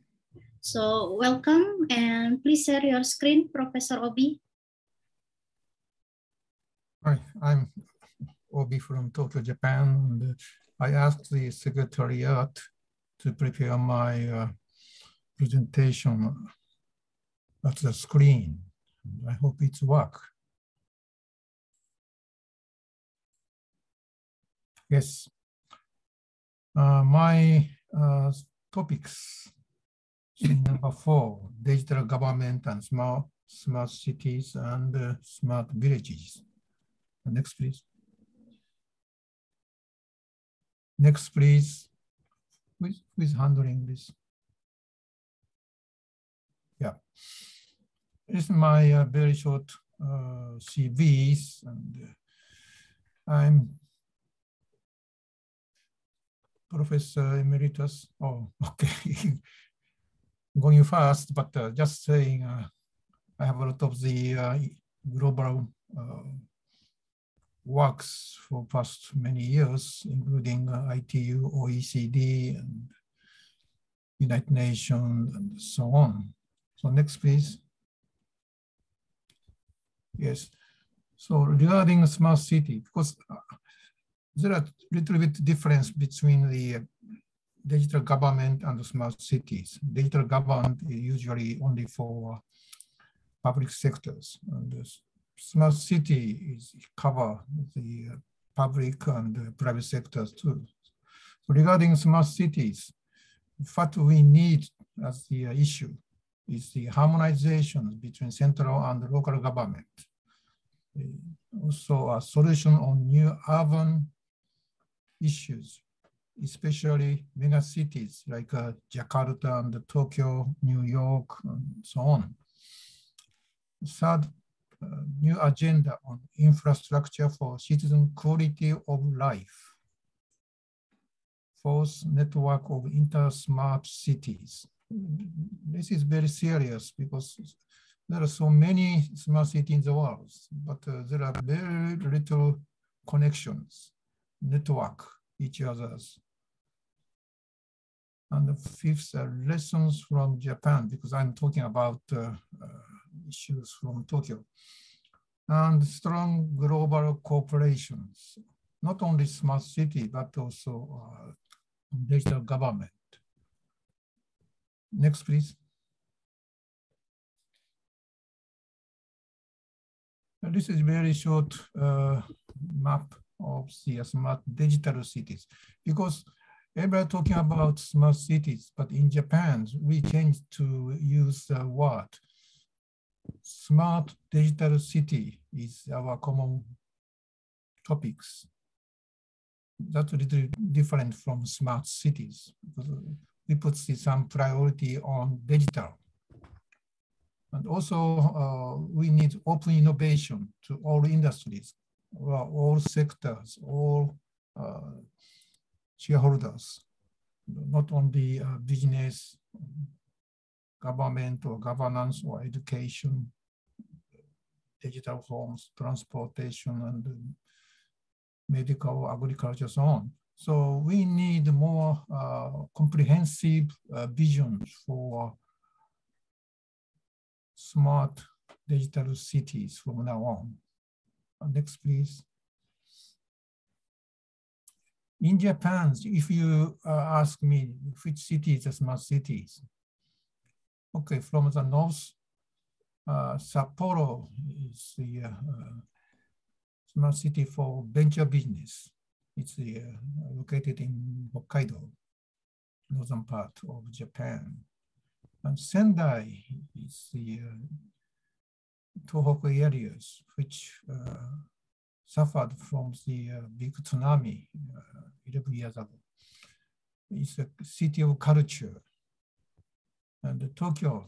So welcome, and please share your screen, Professor Obi. Hi, I'm Obi from Tokyo, Japan. And I asked the Secretariat to prepare my presentation at the screen. I hope it's work. Yes. My topics. Number 4, digital government and smart cities and smart villages. Next, please. Next, please. Who is handling this? Yeah. This is my very short CVs, and I'm Professor Emeritus. Oh, okay. Going fast, but just saying, I have a lot of the global works for past many years, including ITU, OECD, and United Nations, and so on. So next, please. Yes. So regarding smart city, because there are a little bit difference between the digital government and the smart cities. Digital government is usually only for public sectors, and the smart city is cover the public and private sectors too. So regarding smart cities, what we need as the issue is the harmonization between central and local government. Also a solution on new urban issues, especially mega cities like Jakarta and Tokyo, New York, and so on. Third, new agenda on infrastructure for citizen quality of life. Fourth, network of inter-smart cities. This is very serious because there are so many smart cities in the world, but there are very little connections, network each other's. And the fifth, lessons from Japan, because I'm talking about issues from Tokyo. And strong global cooperations, not only smart city, but also digital government. Next, please. This is very short map of the smart digital cities, because everybody talking about smart cities, but in Japan, we changed to use the word smart digital city is our common topics. That's a little different from smart cities, because we put some priority on digital. And also, we need open innovation to all industries, all sectors, all shareholders, not only business, government or governance or education, digital homes, transportation, and medical, agriculture, so on. So we need more comprehensive vision for smart digital cities from now on. Next, please. In Japan, if you ask me which cities are smart cities, okay, from the north, Sapporo is the smart city for venture business. It's located in Hokkaido, northern part of Japan. And Sendai is the Tohoku areas, which suffered from the big tsunami 11 years ago. It's a city of culture. And Tokyo,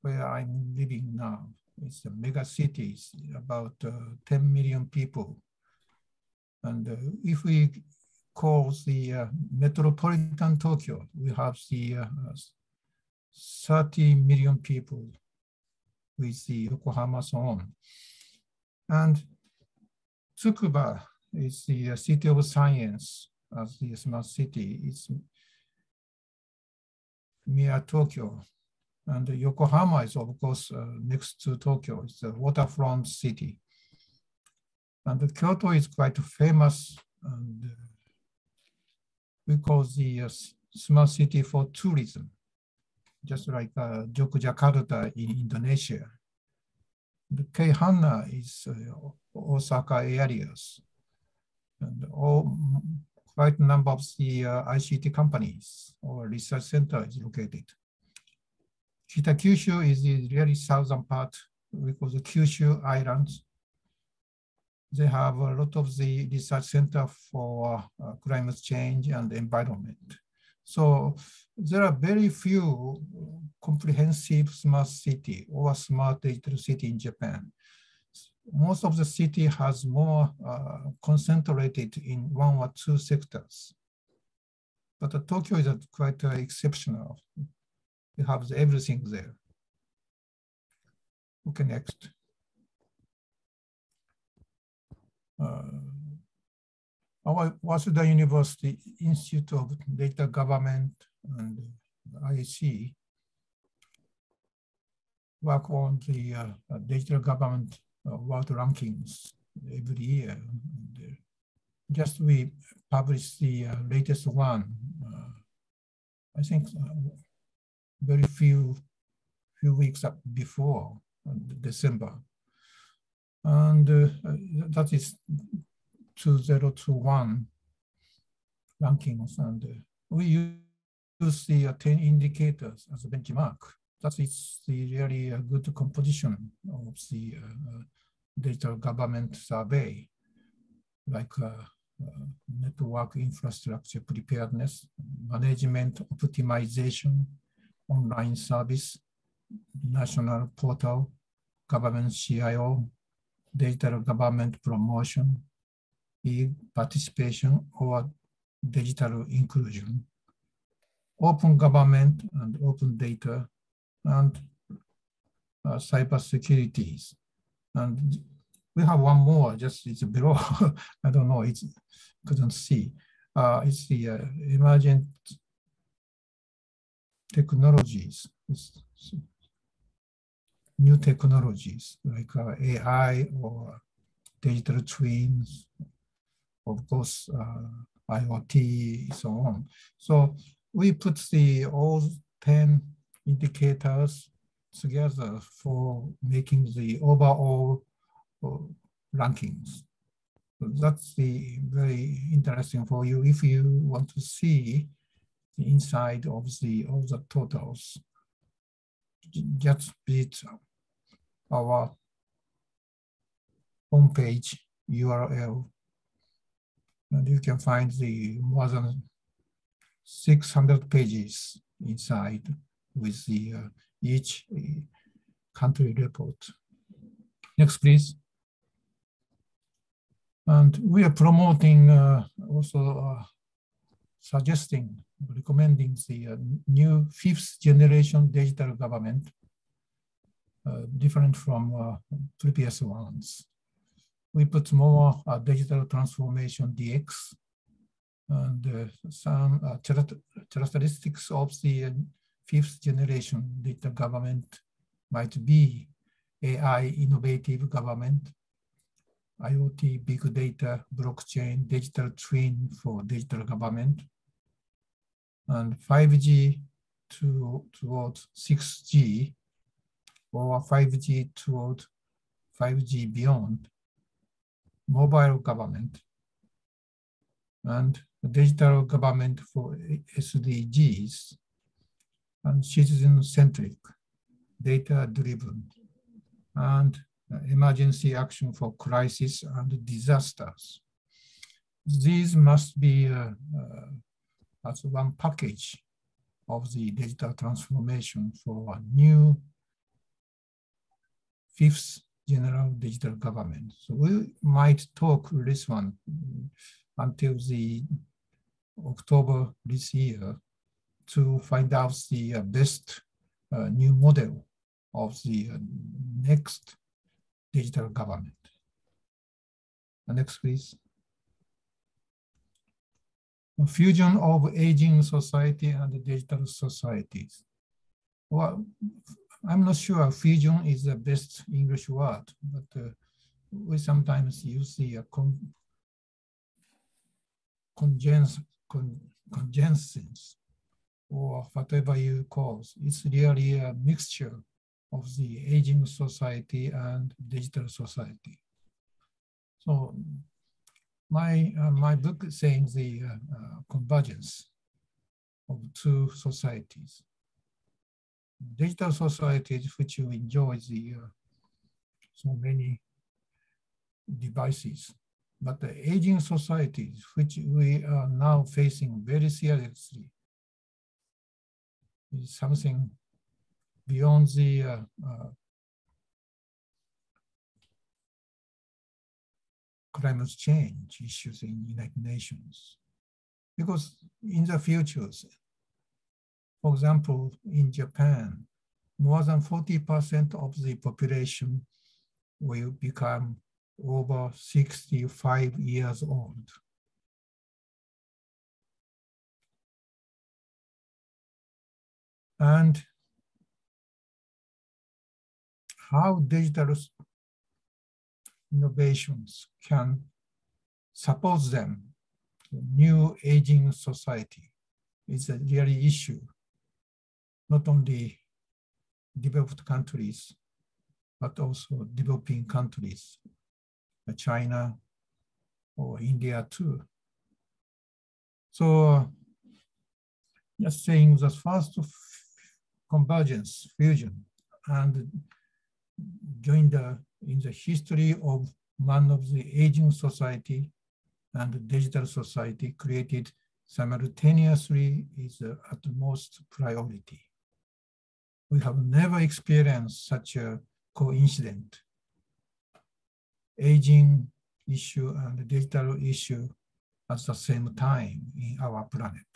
where I'm living now, it's a mega city, about 10 million people. And if we call the metropolitan Tokyo, we have the 30 million people with the Yokohama so on. And Tsukuba is the city of science as the smart city. It's near Tokyo. And Yokohama is, of course, next to Tokyo. It's a waterfront city. And Kyoto is quite famous. And we call the smart city for tourism, just like Yogyakarta in Indonesia. The Keihana is Osaka areas. And quite a number of the ICT companies or research center is located. Kita-Kyushu is the really southern part, we call the Kyushu Islands. They have a lot of the research center for climate change and environment. So there are very few comprehensive smart city or smart digital city in Japan. Most of the city has more concentrated in one or two sectors. But Tokyo is quite exceptional. We have everything there. Okay, next. Our Waseda University Institute of Data Government and IC work on the digital government world rankings every year. And just we published the latest one, I think very few weeks before December. And that is 2021 rankings. And we use the 10 indicators as a benchmark. That is the really good composition of the digital government survey, like network infrastructure preparedness, management optimization, online service, national portal, government CIO, digital government promotion, e-participation or digital inclusion, open government and open data, and cybersecurity. And we have one more, just it's below. I don't know, it's couldn't see. It's the emergent technologies. It's new technologies like AI or digital twins, of course, IoT, so on. So we put all 10 indicators together for making the overall rankings. So that's the very interesting for you if you want to see the inside of all the totals. Just visit our homepage URL, and you can find the more than 600 pages inside with the each country report. Next, please. And we are promoting also suggesting, recommending the new 5th generation digital government, different from previous ones. We put more digital transformation, DX, and some characteristics of the 5th generation digital government might be AI innovative government, IoT, big data, blockchain, digital twin for digital government, and 5G towards 6G, or 5G toward 5G beyond, mobile government, and digital government for SDGs, and citizen-centric, data-driven and emergency action for crisis and disasters. These must be as one package of the digital transformation for a new fifth general digital government. So we might talk this one until the October this year to find out the best new model of the next digital government. Next, please. A fusion of aging society and digital societies. Well, I'm not sure fusion is the best English word, but we sometimes use the conjunctions or whatever you call. It's really a mixture of the aging society and digital society. So my book is saying the convergence of two societies. Digital societies which you enjoy the so many devices, but the aging societies which we are now facing very seriously is something beyond the climate change issues in the United Nations. Because in the futures, for example, in Japan, more than 40% of the population will become over 65 years old. And how digital innovations can support them, the new aging society, is a really issue. Not only developed countries, but also developing countries, China or India too. So just saying the first convergence, fusion, and join in the history of one of the aging society and the digital society created simultaneously is the utmost priority. We have never experienced such a coincidence. Aging issue and digital issue at the same time in our planet.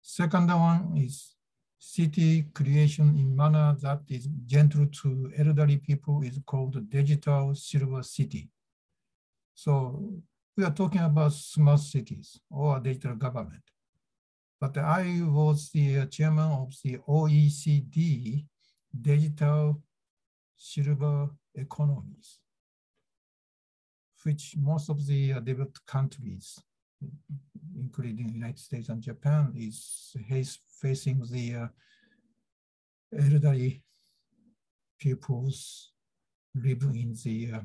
Second one is city creation in manner that is gentle to elderly people is called digital silver city. So we are talking about smart cities or digital government. But I was the chairman of the OECD digital silver economies, which most of the developed countries, including the United States and Japan, is facing the elderly peoples living in the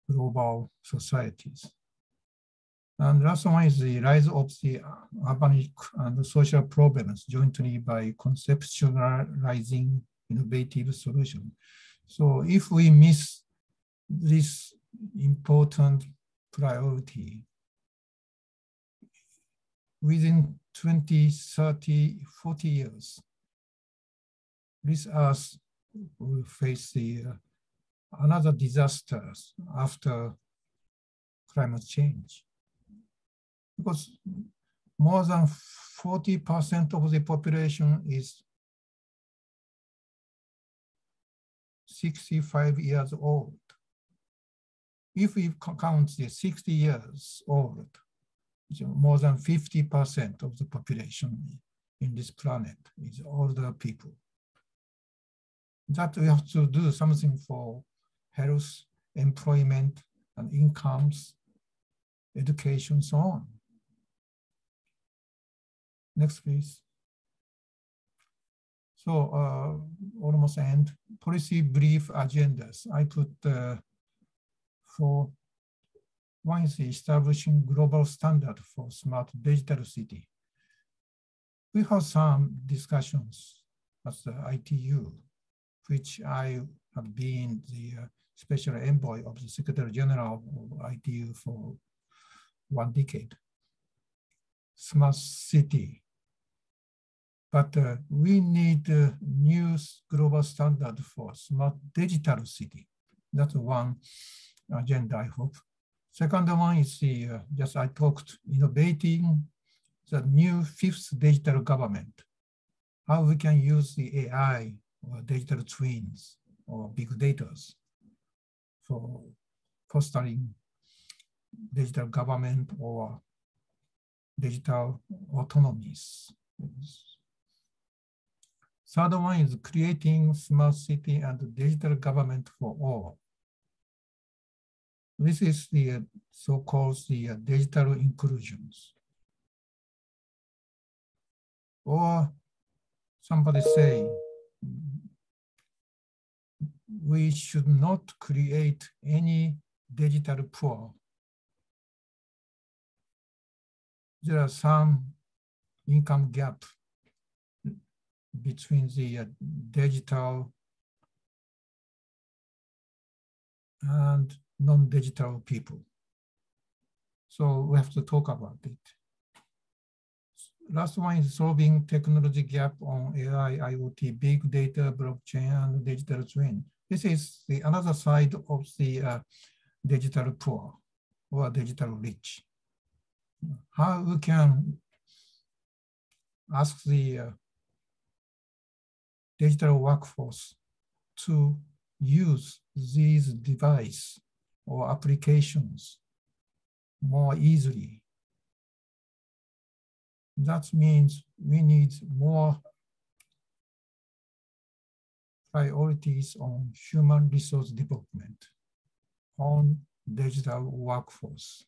global societies. And last one is the rise of the urban and social problems jointly by conceptualizing innovative solutions. So if we miss this important priority, within 20, 30, 40 years, this Earth will face another disasters after climate change. Because more than 40% of the population is 65 years old. If we count the 60 years old, more than 50% of the population in this planet is older people. That we have to do something for health, employment, and incomes, education, so on. Next, please. So almost end. Policy brief agendas. I put for one is establishing global standard for smart digital city. We have some discussions at the ITU, which I have been the special envoy of the Secretary General of ITU for 1 decade. Smart city. But we need a new global standard for smart digital city. That's one agenda, I hope. Second one is the, just I talked, innovating the new 5th digital government. How we can use the AI or digital twins or big data for fostering digital government or digital autonomies. Third one is creating smart city and digital government for all. This is the so-called the digital inclusions. Or somebody say, we should not create any digital poor. There are some income gap between the digital and non-digital people. So we have to talk about it. Last one is solving technology gap on AI, IoT, big data, blockchain, and digital twin. This is the another side of the digital poor or digital rich. How we can ask the digital workforce to use these devices or applications more easily. That means we need more priorities on human resource development, on digital workforce.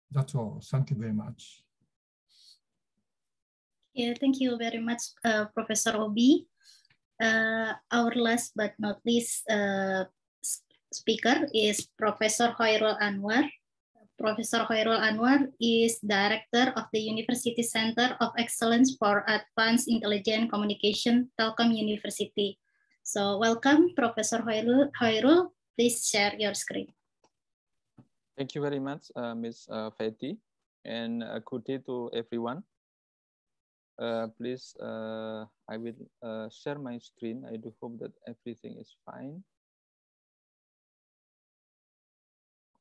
That's all. Thank you very much. Yeah, thank you very much, Professor Obi. Our last but not least speaker is Professor Khairul Anwar. Professor Khairul Anwar is Director of the University Center of Excellence for Advanced Intelligent Communication, Telkom University. So welcome, Professor Khairul. Please share your screen. Thank you very much, Ms. Fetty, and good day to everyone. Please, I will share my screen. I do hope that everything is fine.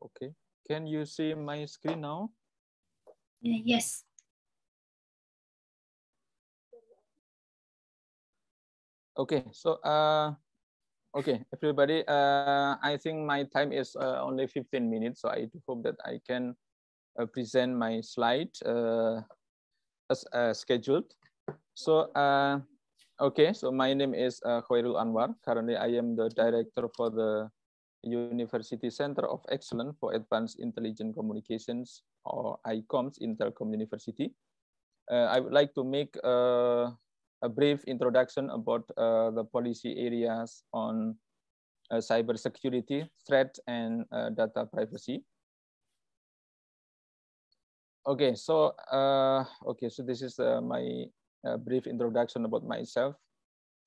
Okay. Can you see my screen now? Yes. Okay, so okay, everybody, I think my time is only 15 minutes, so I do hope that I can present my slide as scheduled. So, okay, so my name is Khairul Anwar. Currently, I am the director for the University Center of Excellence for Advanced Intelligent Communications, or ICOMS, in Telkom University. I would like to make a brief introduction about the policy areas on cybersecurity, threat, and data privacy. Okay, so so this is my brief introduction about myself.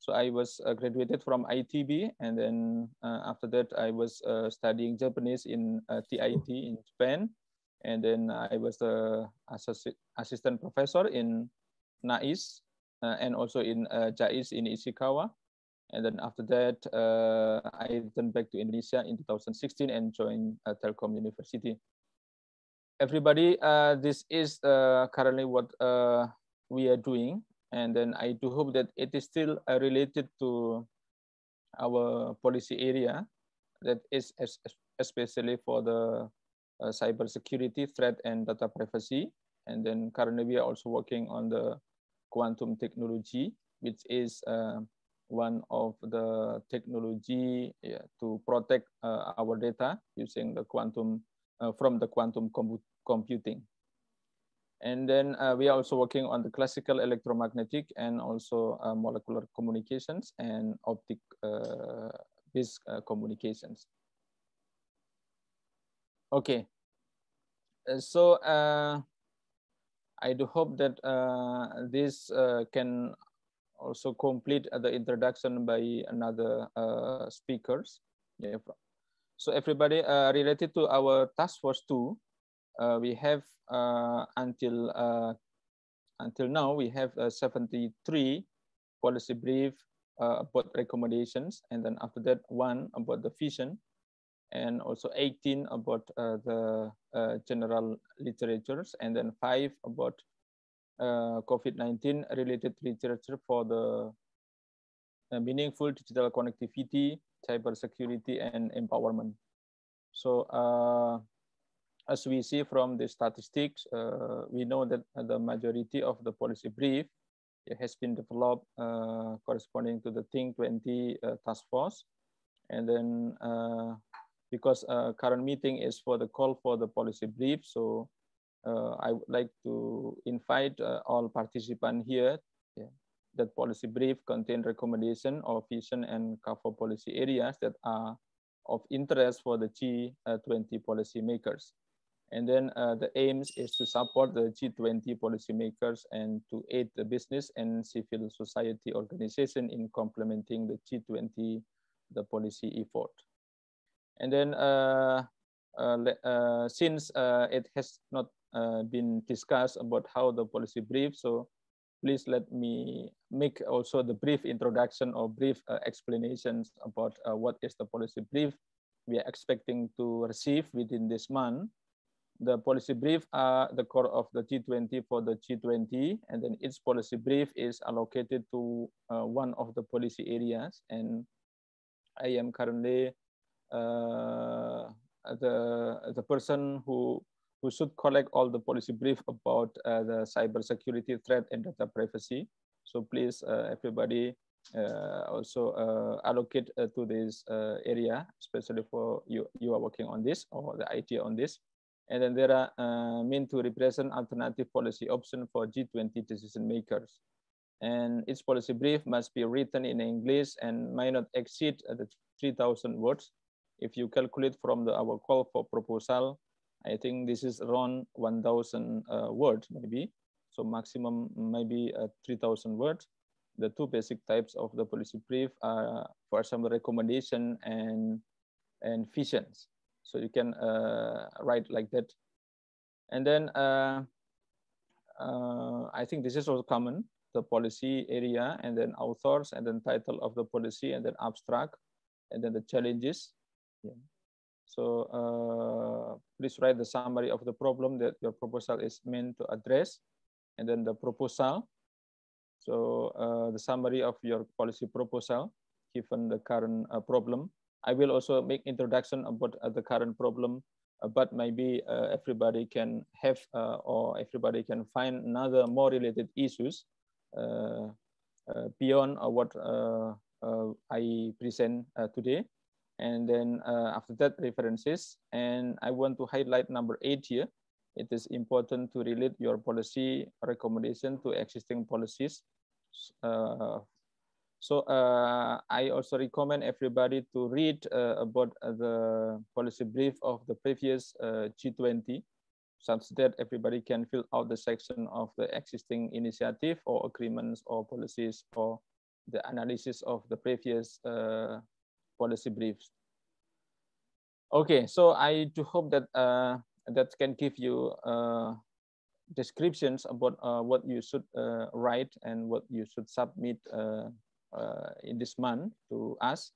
So I was graduated from ITB, and then after that I was studying Japanese in TIT in Japan, and then I was the assistant professor in NAIS and also in JAIS in Ishikawa. And then after that, I returned back to Indonesia in 2016 and joined Telkom University. Everybody, this is currently what we are doing. And then I do hope that it is still related to our policy area, that is especially for the cybersecurity, threat, and data privacy. And then currently we are also working on the quantum technology, which is one of the technology to protect our data using the quantum from the quantum computing. And then we are also working on the classical electromagnetic and also molecular communications and optic-based communications. Okay, so I do hope that this can also complete the introduction by another speakers. Yeah. So everybody related to our task force 2, we have until now we have 73 policy brief about recommendations, and then after that 1 about the vision, and also 18 about the general literatures, and then 5 about COVID-19 related literature for the meaningful digital connectivity, cybersecurity, and empowerment. So as we see from the statistics, we know that the majority of the policy brief has been developed corresponding to the T20 task force. And then because current meeting is for the call for the policy brief, so I would like to invite all participants here. That policy brief contain recommendation or vision and cover policy areas that are of interest for the G20 policymakers. And then the aims is to support the G20 policymakers and to aid the business and civil society organization in complementing the G20, the policy effort. And then since it has not been discussed about how the policy brief, so please let me make also the brief introduction or brief explanations about what is the policy brief we are expecting to receive within this month. The policy brief are the core of the G20 for the G20, and then each policy brief is allocated to one of the policy areas. And I am currently the person who should collect all the policy brief about the cybersecurity threat and data privacy. So please, everybody also allocate to this area, especially for you are working on this or the IT on this. And then there are meant to represent alternative policy option for G20 decision makers. And each policy brief must be written in English and may not exceed the 3,000 words. If you calculate from our call for proposal, I think this is around 1,000 words maybe. So maximum maybe 3,000 words. The two basic types of the policy brief are, for example, recommendation and visions. So you can write like that. And then I think this is also common, the policy area, and then authors, and then title of the policy, and then abstract, and then the challenges. Yeah. So please write the summary of the problem that your proposal is meant to address, and then the proposal. So the summary of your policy proposal, given the current problem. I will also make introduction about the current problem, but maybe everybody can have or everybody can find another more related issues beyond what I present today. And then after that, references. And I want to highlight number 8 here. It is important to relate your policy recommendation to existing policies. So I also recommend everybody to read about the policy brief of the previous G20, such that everybody can fill out the section of the existing initiative or agreements or policies or the analysis of the previous policy briefs. Okay, so I do hope that that can give you descriptions about what you should write and what you should submit in this month to us.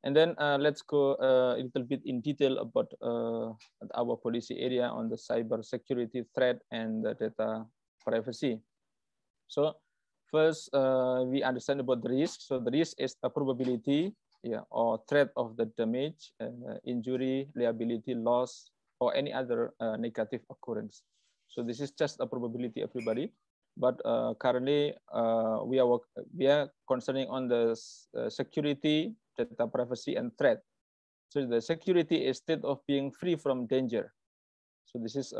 And then let's go a little bit in detail about our policy area on the cybersecurity threat and the data privacy. So first, we understand about the risk. So the risk is a probability, or threat of the damage, injury, liability, loss, or any other negative occurrence. So this is just a probability, everybody. But currently, we are concerning on the security, data privacy, and threat. So the security is state of being free from danger. So this is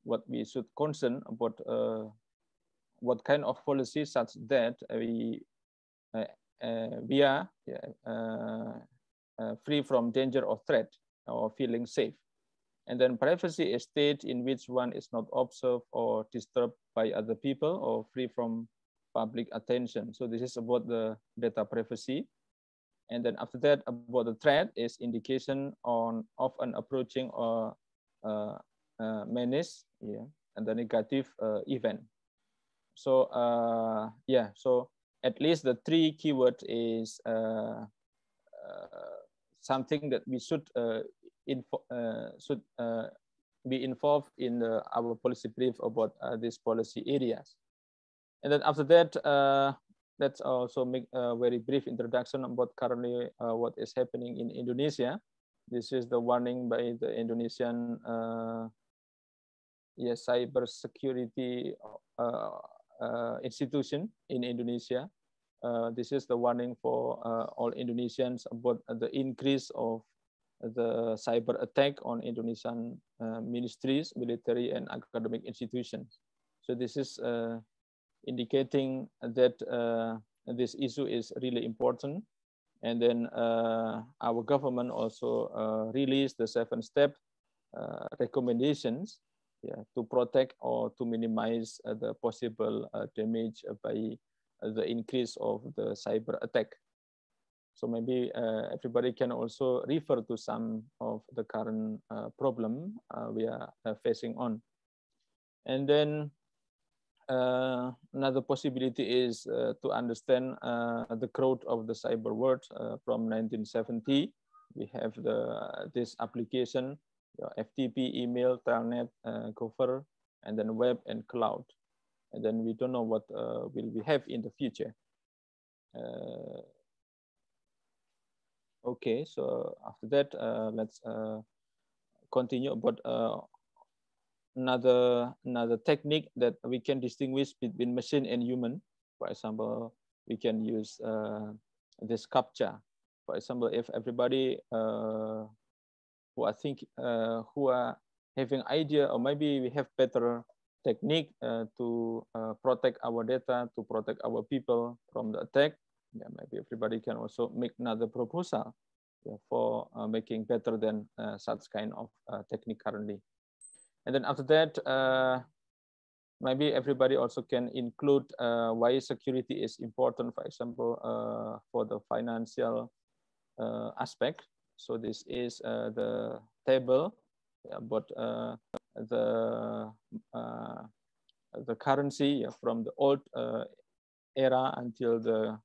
what we should concern about what kind of policy such that we are free from danger or threat or feeling safe. And then privacy is state in which one is not observed or disturbed by other people or free from public attention. So this is about the data privacy. And then after that, about the threat is indication of an approaching or menace, yeah, and the negative event. So yeah, so at least the three keywords is something that we should be involved in our policy brief about these policy areas. And then after that, let's also make a very brief introduction about currently what is happening in Indonesia. This is the warning by the Indonesian cybersecurity institution in Indonesia. This is the warning for all Indonesians about the increase of the cyber attack on Indonesian ministries, military, and academic institutions. So this is indicating that this issue is really important. And then our government also released the 7-step recommendations, yeah, to protect or to minimize the possible damage by the increase of the cyber attack. So maybe everybody can also refer to some of the current problem we are facing on. And then another possibility is to understand the growth of the cyber world from 1970. We have this application, FTP, email, telnet, gopher, and then web and cloud. And then we don't know what will we have in the future. Okay, so after that, let's continue about another technique that we can distinguish between machine and human. For example, we can use this captcha. For example, if everybody who are having idea, or maybe we have better technique to protect our data, to protect our people from the attack, yeah, maybe everybody can also make another proposal, yeah, for making better than such kind of technique currently. And then after that, maybe everybody also can include why security is important, for example, for the financial aspect. So this is the table about the currency from the old era until the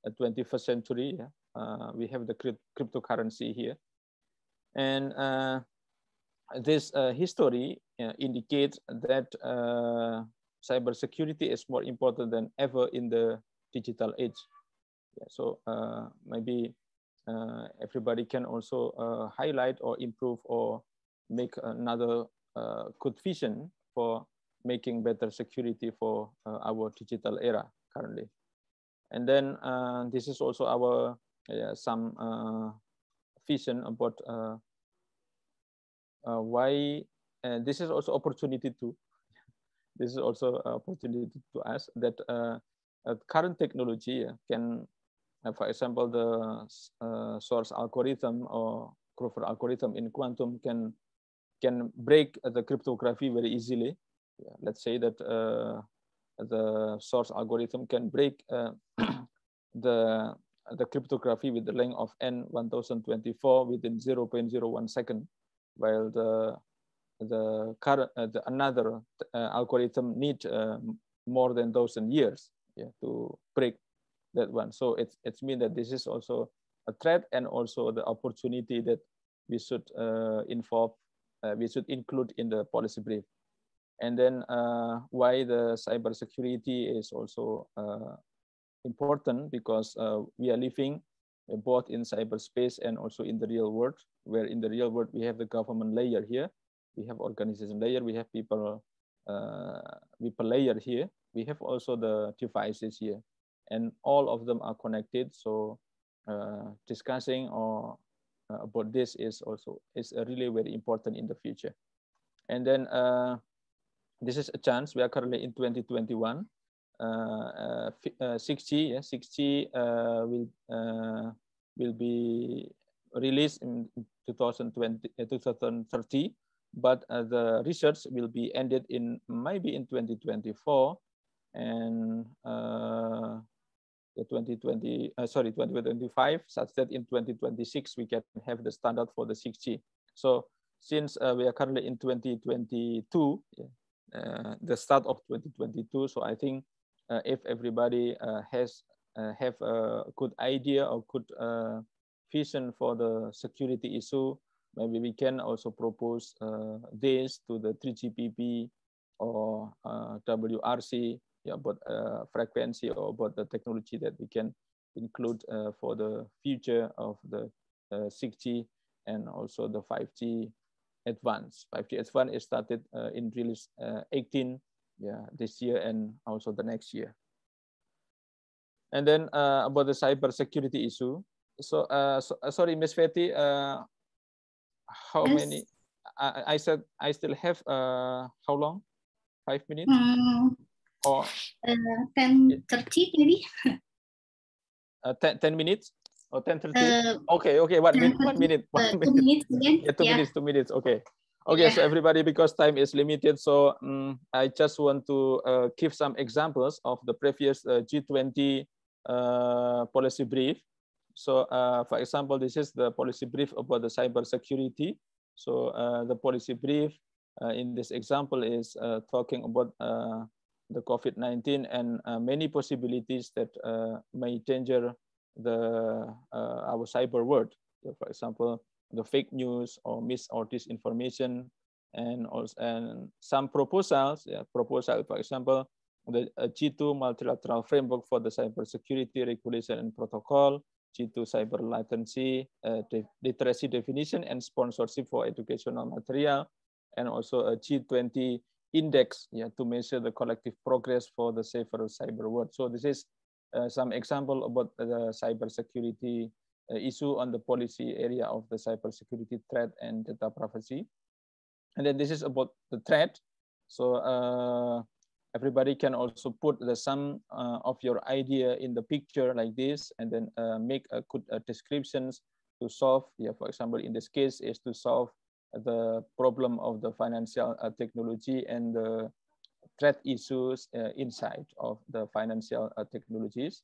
21st century. We have the cryptocurrency here. And this history indicates that cybersecurity is more important than ever in the digital age. Yeah, so maybe everybody can also highlight or improve or make another good vision for making better security for our digital era currently. And then this is also our some vision about why, and this is also opportunity to, this is also opportunity to us that current technology can, for example, the source algorithm or Grover algorithm in quantum can break the cryptography very easily. Yeah, let's say that the source algorithm can break the cryptography with the length of n 1024 within 0.01 second, while the another algorithm need more than 1,000 years, yeah, to break that one. So it's mean that this is also a threat and also the opportunity that we should we should include in the policy brief. And then why the cybersecurity is also important, because we are living both in cyberspace and also in the real world, where in the real world we have the government layer here, we have organization layer, we have people layer here, we have also the devices here, and all of them are connected. So discussing or about this is really very important in the future. And then this is a chance. We are currently in 2021. 6G, 6G will be released in 2030, but the research will be ended in maybe in 2024, and 2025, such that in 2026 we can have the standard for the 6G. So since we are currently in 2022, the start of 2022, so I think if everybody have a good idea or good vision for the security issue, maybe we can also propose this to the 3GPP or WRC, about frequency or about the technology that we can include for the future of the 6G and also the 5G advance. 5G advance is started in release 18 this year and also the next year. And then about the cybersecurity issue. So, sorry, Ms. Fetty, how Yes. many? I said I still have how long? 5 minutes? Or 10:30 maybe. 10 minutes or 10:30? Okay, 1 minute. 1 minute. 1 2 minute. minutes again. Yeah, 2 minutes. 2 minutes. Okay. Okay, so everybody, because time is limited, so I just want to give some examples of the previous G20 policy brief. So, for example, this is the policy brief about the cybersecurity. So, the policy brief in this example is talking about the COVID-19 and many possibilities that may danger our cyber world. So, for example, the fake news or mis or disinformation, and some proposals. Proposal, for example, the G2 multilateral framework for the cybersecurity regulation and protocol, G2 cyber latency, literacy definition and sponsorship for educational material, and also a G20 index, to measure the collective progress for the safer cyber world. So this is some example about the cybersecurity issue on the policy area of the cybersecurity threat and data privacy. And then this is about the threat. So everybody can also put the sum of your idea in the picture like this, and then make a good descriptions to solve. For example, in this case is to solve the problem of the financial technology and the threat issues inside of the financial technologies.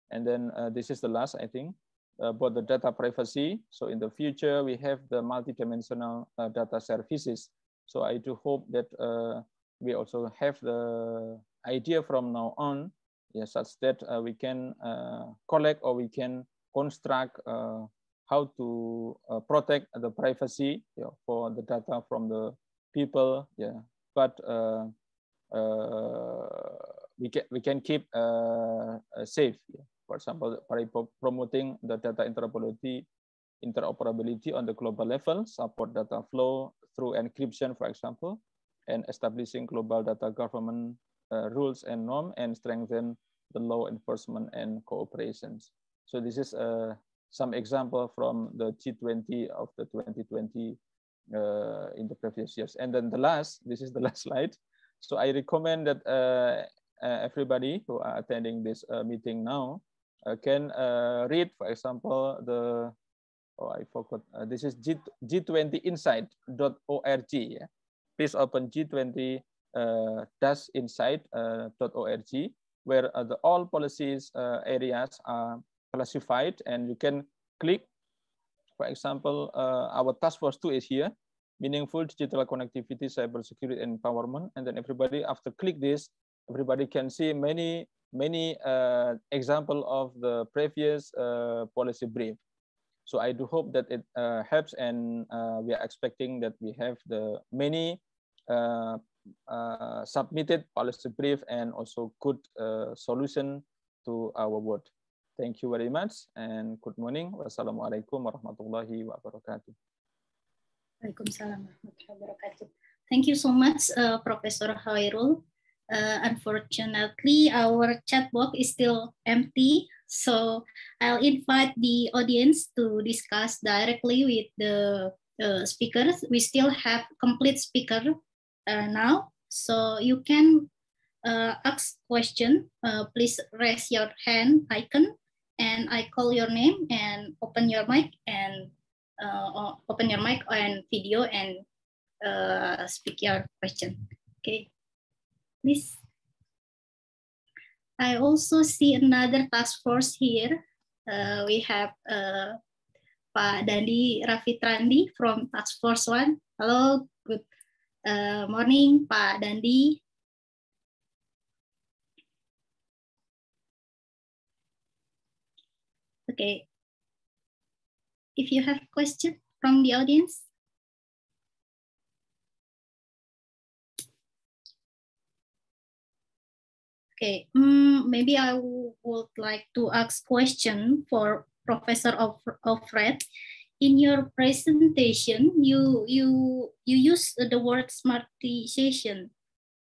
And then this is the last, I think, about the data privacy. So in the future, we have the multidimensional data services. So I do hope that we also have the idea from now on, such that we can collect or we can construct how to protect the privacy for the data from the people. But we can keep safe. For example, by promoting the data interoperability on the global level, support data flow through encryption, for example, and establishing global data government rules and norms, and strengthen the law enforcement and cooperations. So this is some example from the G20 of the 2020 in the previous years. And then this is the last slide. So I recommend that everybody who are attending this meeting now can read, for example, this is G20insight.org. Please open G20-insight.org, where all policies areas are classified, and you can click. For example, our task force 2 is here, meaningful digital connectivity, cybersecurity, and empowerment. And then everybody, after click this, everybody can see many example of the previous policy brief. So I do hope that it helps, and we are expecting that we have the many submitted policy brief and also good solution to our world. Thank you very much, and good morning. Wassalamualaikum warahmatullahi wabarakatuh. Waalaikumsalam warahmatullahi wabarakatuh. Thank you so much, Professor Khairul. Unfortunately, our chat box is still empty, so I'll invite the audience to discuss directly with the speakers. We still have complete speaker now, so you can ask question. Please raise your hand icon, and I call your name and open your mic and video and speak your question. Okay. Please. I also see another task force here. We have Pak Dandi Rafitrandi from Task Force 1. Hello, good morning, Pak Dandi. Okay. If you have questions from the audience. Okay, maybe I would like to ask question for Professor Alfred. In your presentation, you use the word smartization.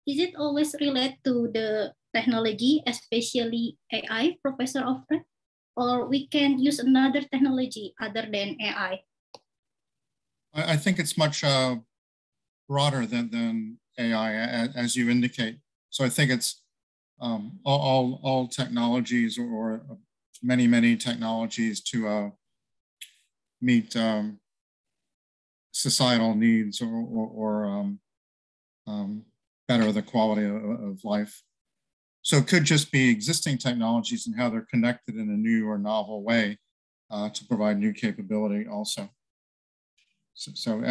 Is it always related to the technology, especially AI, Professor Alfred? Or we can use another technology other than AI? I think it's much broader than AI, as you indicate. So I think it's all technologies or many technologies to meet societal needs or better the quality of life. So it could just be existing technologies and how they're connected in a new or novel way to provide new capability also. So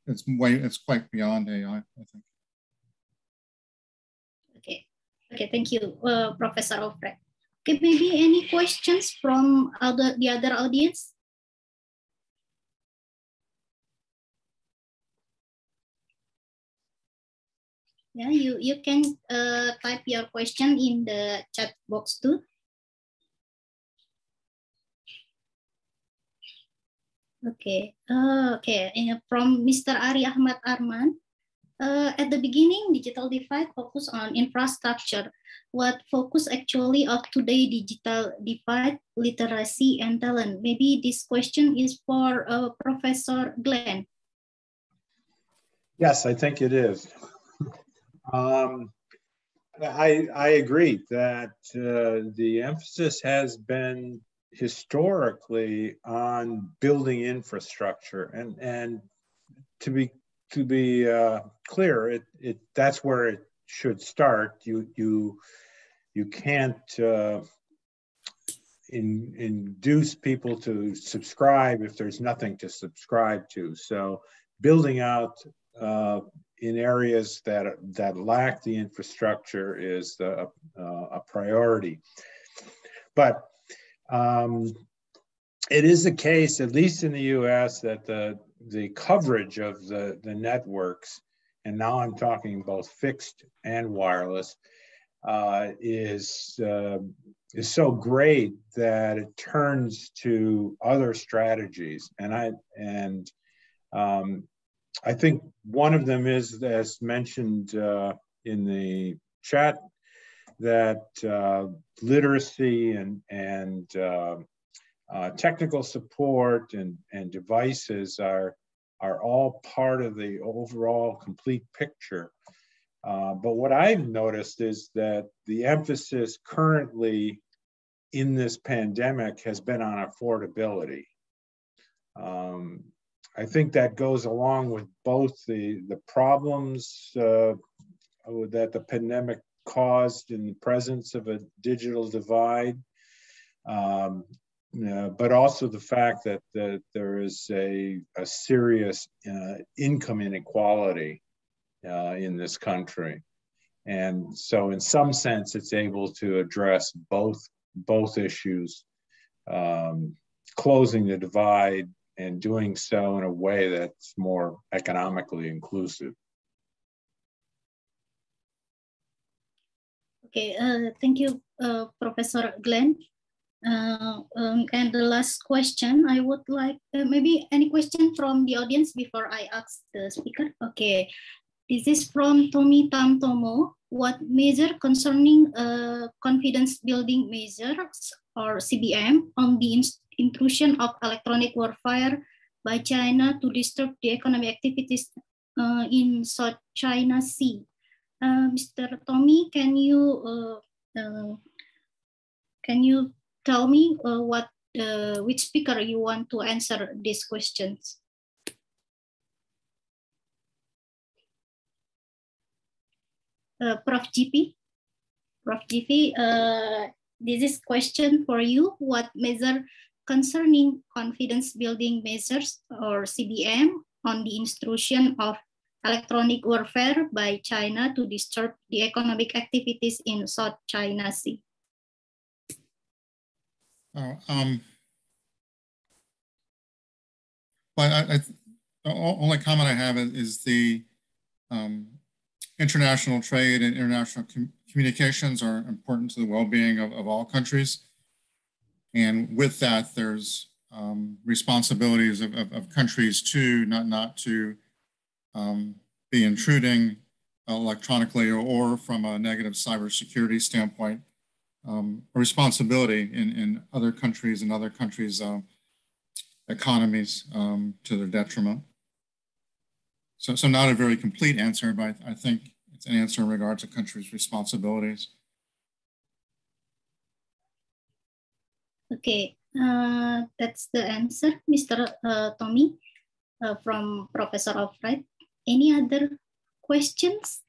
it's quite beyond AI, I think. Okay, thank you, Professor Alfred. Okay, maybe any questions from the other audience? Yeah, you can type your question in the chat box too. Okay, okay. From Mr. Ari Ahmad Arman. At the beginning, digital divide focus on infrastructure. What focus actually of today digital divide, literacy, and talent? Maybe this question is for Professor Glenn. Yes, I think it is. I agree that the emphasis has been historically on building infrastructure, and to be clear, that's where it should start. You can't induce people to subscribe if there's nothing to subscribe to. So building out in areas that lack the infrastructure is a priority. But it is the case, at least in the US, that the coverage of the networks, and now I'm talking both fixed and wireless, is so great that it turns to other strategies. And I think one of them is, as mentioned in the chat, that literacy and technical support and devices are all part of the overall complete picture. But what I've noticed is that the emphasis currently in this pandemic has been on affordability. I think that goes along with both the problems that the pandemic caused in the presence of a digital divide, but also the fact that there is a serious income inequality in this country. And so in some sense, it's able to address both issues, closing the divide and doing so in a way that's more economically inclusive. Okay, thank you, Professor Glenn. And the last question, I would like, maybe any question from the audience before I ask the speaker? Okay, this is from Tommy Tamtomo. What measure concerning confidence building measures or CBM on the intrusion of electronic warfare by China to disturb the economic activities in South China Sea? Mr. Tommy, can you tell me which speaker you want to answer these questions? Prof. GP? Prof. Givi, this is question for you. What measure concerning confidence building measures or CBM on the intrusion of electronic warfare by China to disturb the economic activities in South China Sea? But the only comment I have is the international trade and international communications are important to the well-being of all countries. And with that, there's responsibilities of countries too, not to be intruding electronically or from a negative cybersecurity standpoint, a responsibility in other countries and other countries' economies to their detriment. So not a very complete answer, but I think it's an answer in regards to countries' responsibilities. Okay, that's the answer, Mr. Tommy, from Professor Alfred. Any other questions?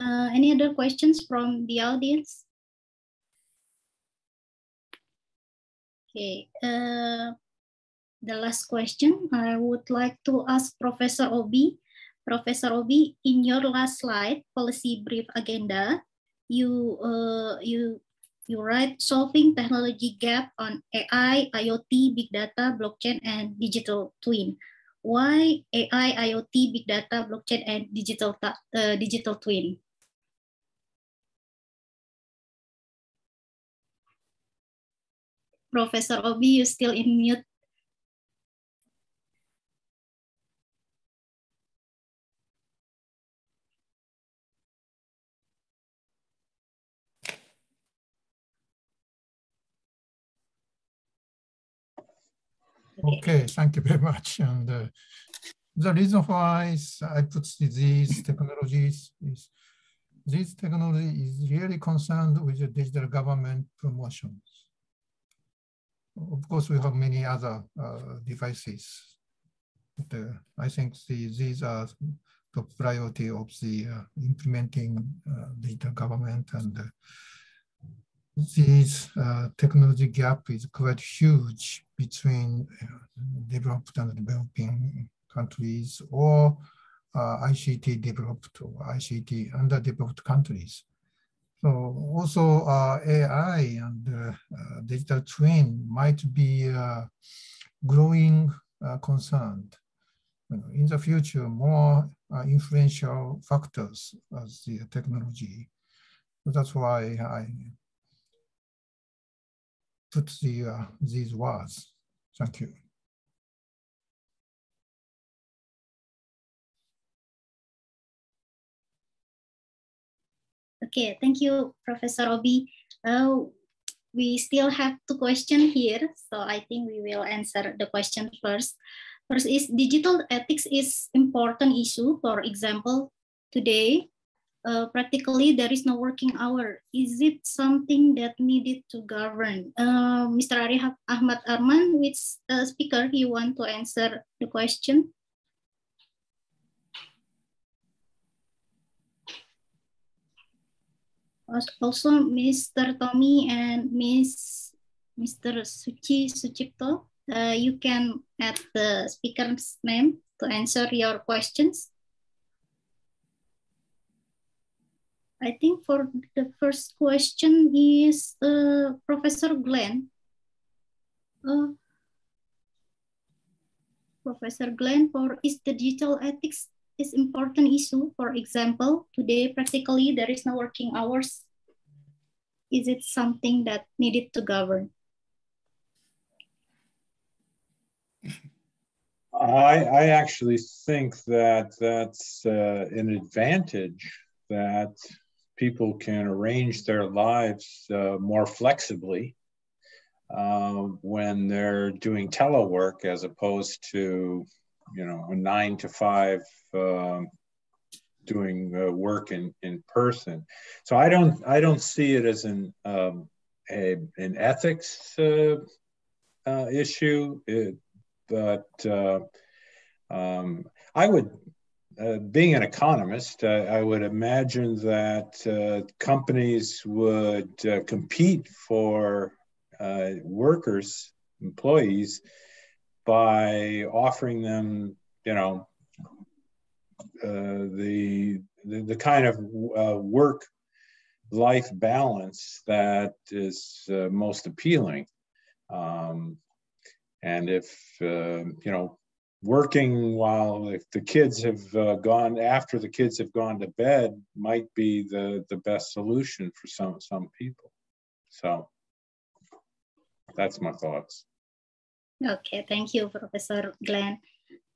Any other questions from the audience? Okay, the last question I would like to ask Professor Obi. Professor Obi, in your last slide, policy brief agenda, you write solving technology gap on AI, IoT, big data, blockchain, and digital twin. Why AI, IoT, big data, blockchain, and digital twin? Professor Obi, you're still in mute. Okay, thank you very much. And the reason why I put these technologies is this technology is really concerned with the digital government promotions. Of course, we have many other devices, but I think these are the priority of the implementing digital government, and this technology gap is quite huge between developed and developing countries, or ICT developed or ICT underdeveloped countries. So also AI and digital twin might be growing concern. In the future, more influential factors as the technology. So that's why I put these words. Thank you. Okay, thank you, Professor Obi. We still have two questions here, so I think we will answer the question first. First is digital ethics is important issue. For example, today, practically there is no working hour. Is it something that needed to govern? Mr. Ari Ahmad Arman, which speaker you want to answer the question? Also, Mr. Tommy and Mr. Sucipto, you can add the speaker's name to answer your questions. I think for the first question is Professor Glenn. Professor Glenn, for is the digital ethics is important issue? For example, today practically there is no working hours. Is it something that needed to govern? I actually think that that's an advantage, that people can arrange their lives more flexibly when they're doing telework, as opposed to, you know, a 9 to 5 doing work in person. So I don't see it as an ethics issue, but I would, being an economist, I would imagine that companies would compete for workers, employees, by offering them, you know, the kind of work-life balance that is most appealing. And if, you know, working while if the kids have gone, after the kids have gone to bed might be the best solution for some people. So that's my thoughts. Okay, thank you, Professor Glenn.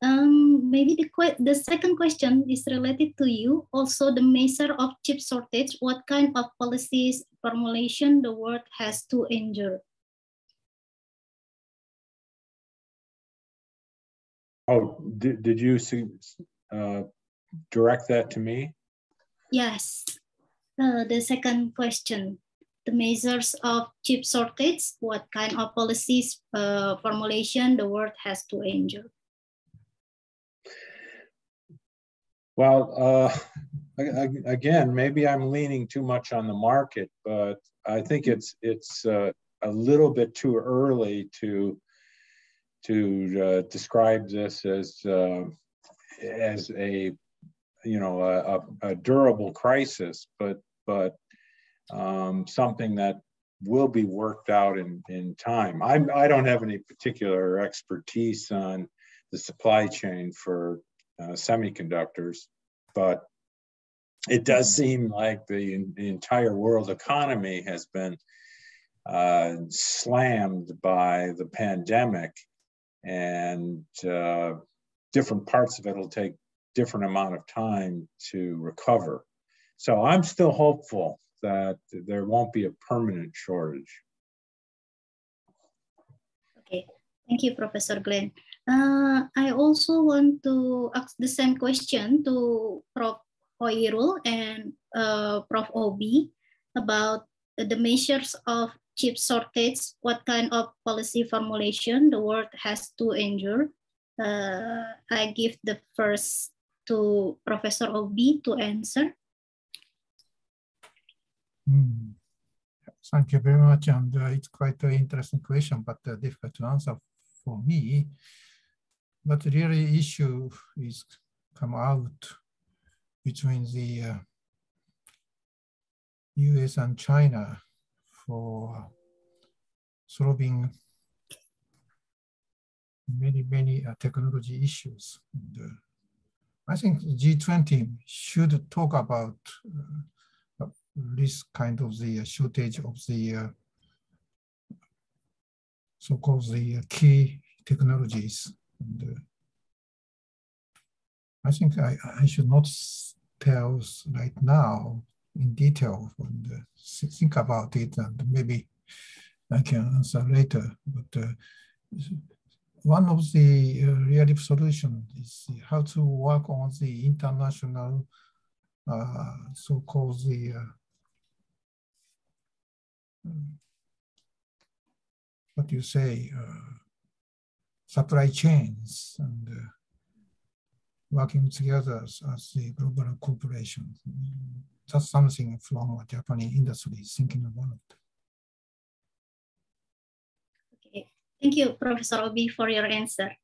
Maybe the second question is related to you. Also, the measure of chip shortage, what kind of policies formulation the world has to endure? Oh, did you direct that to me? Yes. The second question, the measures of chip shortage, what kind of policies formulation the world has to endure? Well, again, maybe I'm leaning too much on the market, but I think it's a little bit too early to describe this as a, you know, a durable crisis, but something that will be worked out in time. I don't have any particular expertise on the supply chain for semiconductors, but it does seem like the entire world economy has been slammed by the pandemic, and different parts of it will take different amount of time to recover. So I'm still hopeful that there won't be a permanent shortage. Okay, thank you, Professor Glenn. I also want to ask the same question to Prof. Hoirul and Prof. Obi about the measures of chip shortage, what kind of policy formulation the world has to endure. I give the first to Professor Obi to answer. Thank you very much, and it's quite an interesting question, but difficult to answer for me. But really, issue is come out between the US and China for solving many technology issues. And, I think G20 should talk about this kind of the shortage of the so-called the key technologies. And, I think I should not tell right now in detail, and think about it, and maybe I can answer later. But one of the real solutions is how to work on the international so-called the what do you say, supply chains, and working together as a global corporation. That's something from what Japanese industry is thinking about. Okay, thank you, Professor Obi, for your answer.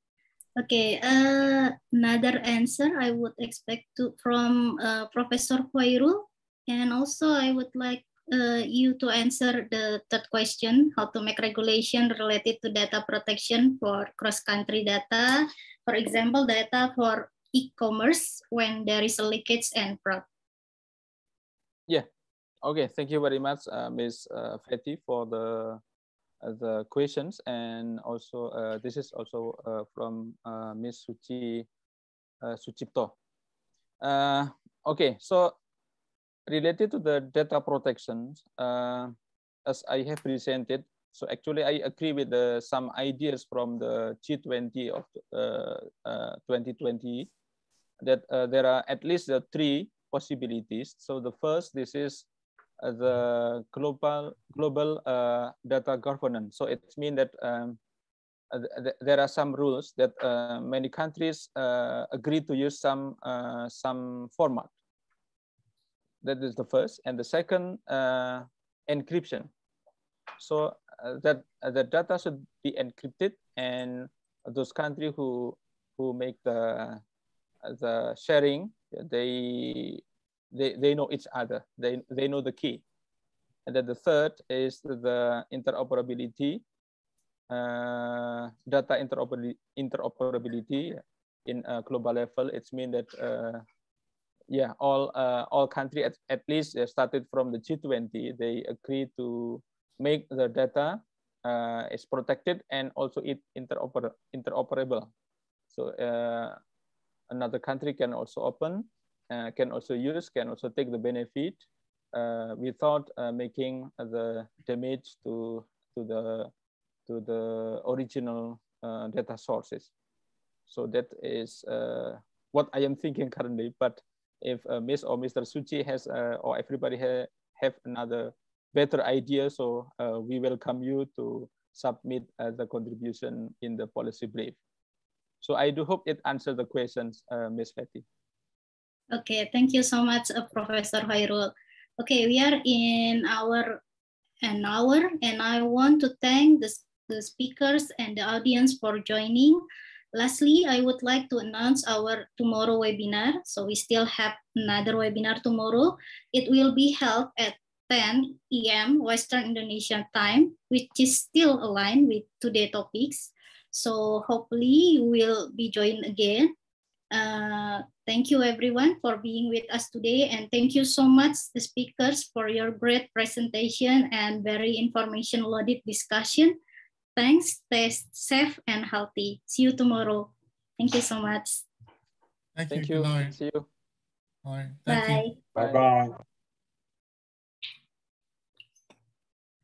Okay, another answer I would expect from Professor Hoirul, and also I would like you to answer the third question, how to make regulation related to data protection for cross-country data, for example, data for e-commerce when there is a leakage and fraud. Yeah, okay, thank you very much, Ms. Fetty, for the questions, and also this is also from Ms. Sucipto. Okay, so related to the data protection, as I have presented, so actually I agree with some ideas from the G20 of 2020 that there are at least 3 possibilities. So the first, this is the global data governance. So it means that there are some rules that many countries agree to use some format. That is the first, and the second, encryption. So that the data should be encrypted, and those countries who make the sharing, they know each other. They know the key. And then the third is the interoperability, data interoperability in a global level. It's mean that yeah, all countries at least started from the G20. They agree to make the data is protected and also interoperable. So another country can also open, can also use, can also take the benefit without making the damage to the original data sources. So that is what I am thinking currently. But if Ms. or Mr. Suchi has or everybody have another better idea, so we welcome you to submit the contribution in the policy brief. So I do hope it answers the questions, Ms. Fatty. Okay, thank you so much, Professor Hairul. Okay, we are in an hour, and I want to thank the speakers and the audience for joining. Lastly, I would like to announce our tomorrow webinar. So we still have another webinar tomorrow. It will be held at 10 a.m. Western Indonesian time, which is still aligned with today's topics. So hopefully you will be joined again. Thank you everyone for being with us today, and thank you so much the speakers for your great presentation and very information loaded discussion. Thanks, stay safe and healthy. See you tomorrow. Thank you so much. Thank you. Thank you. Good night. See you. Bye. Bye. Bye-bye.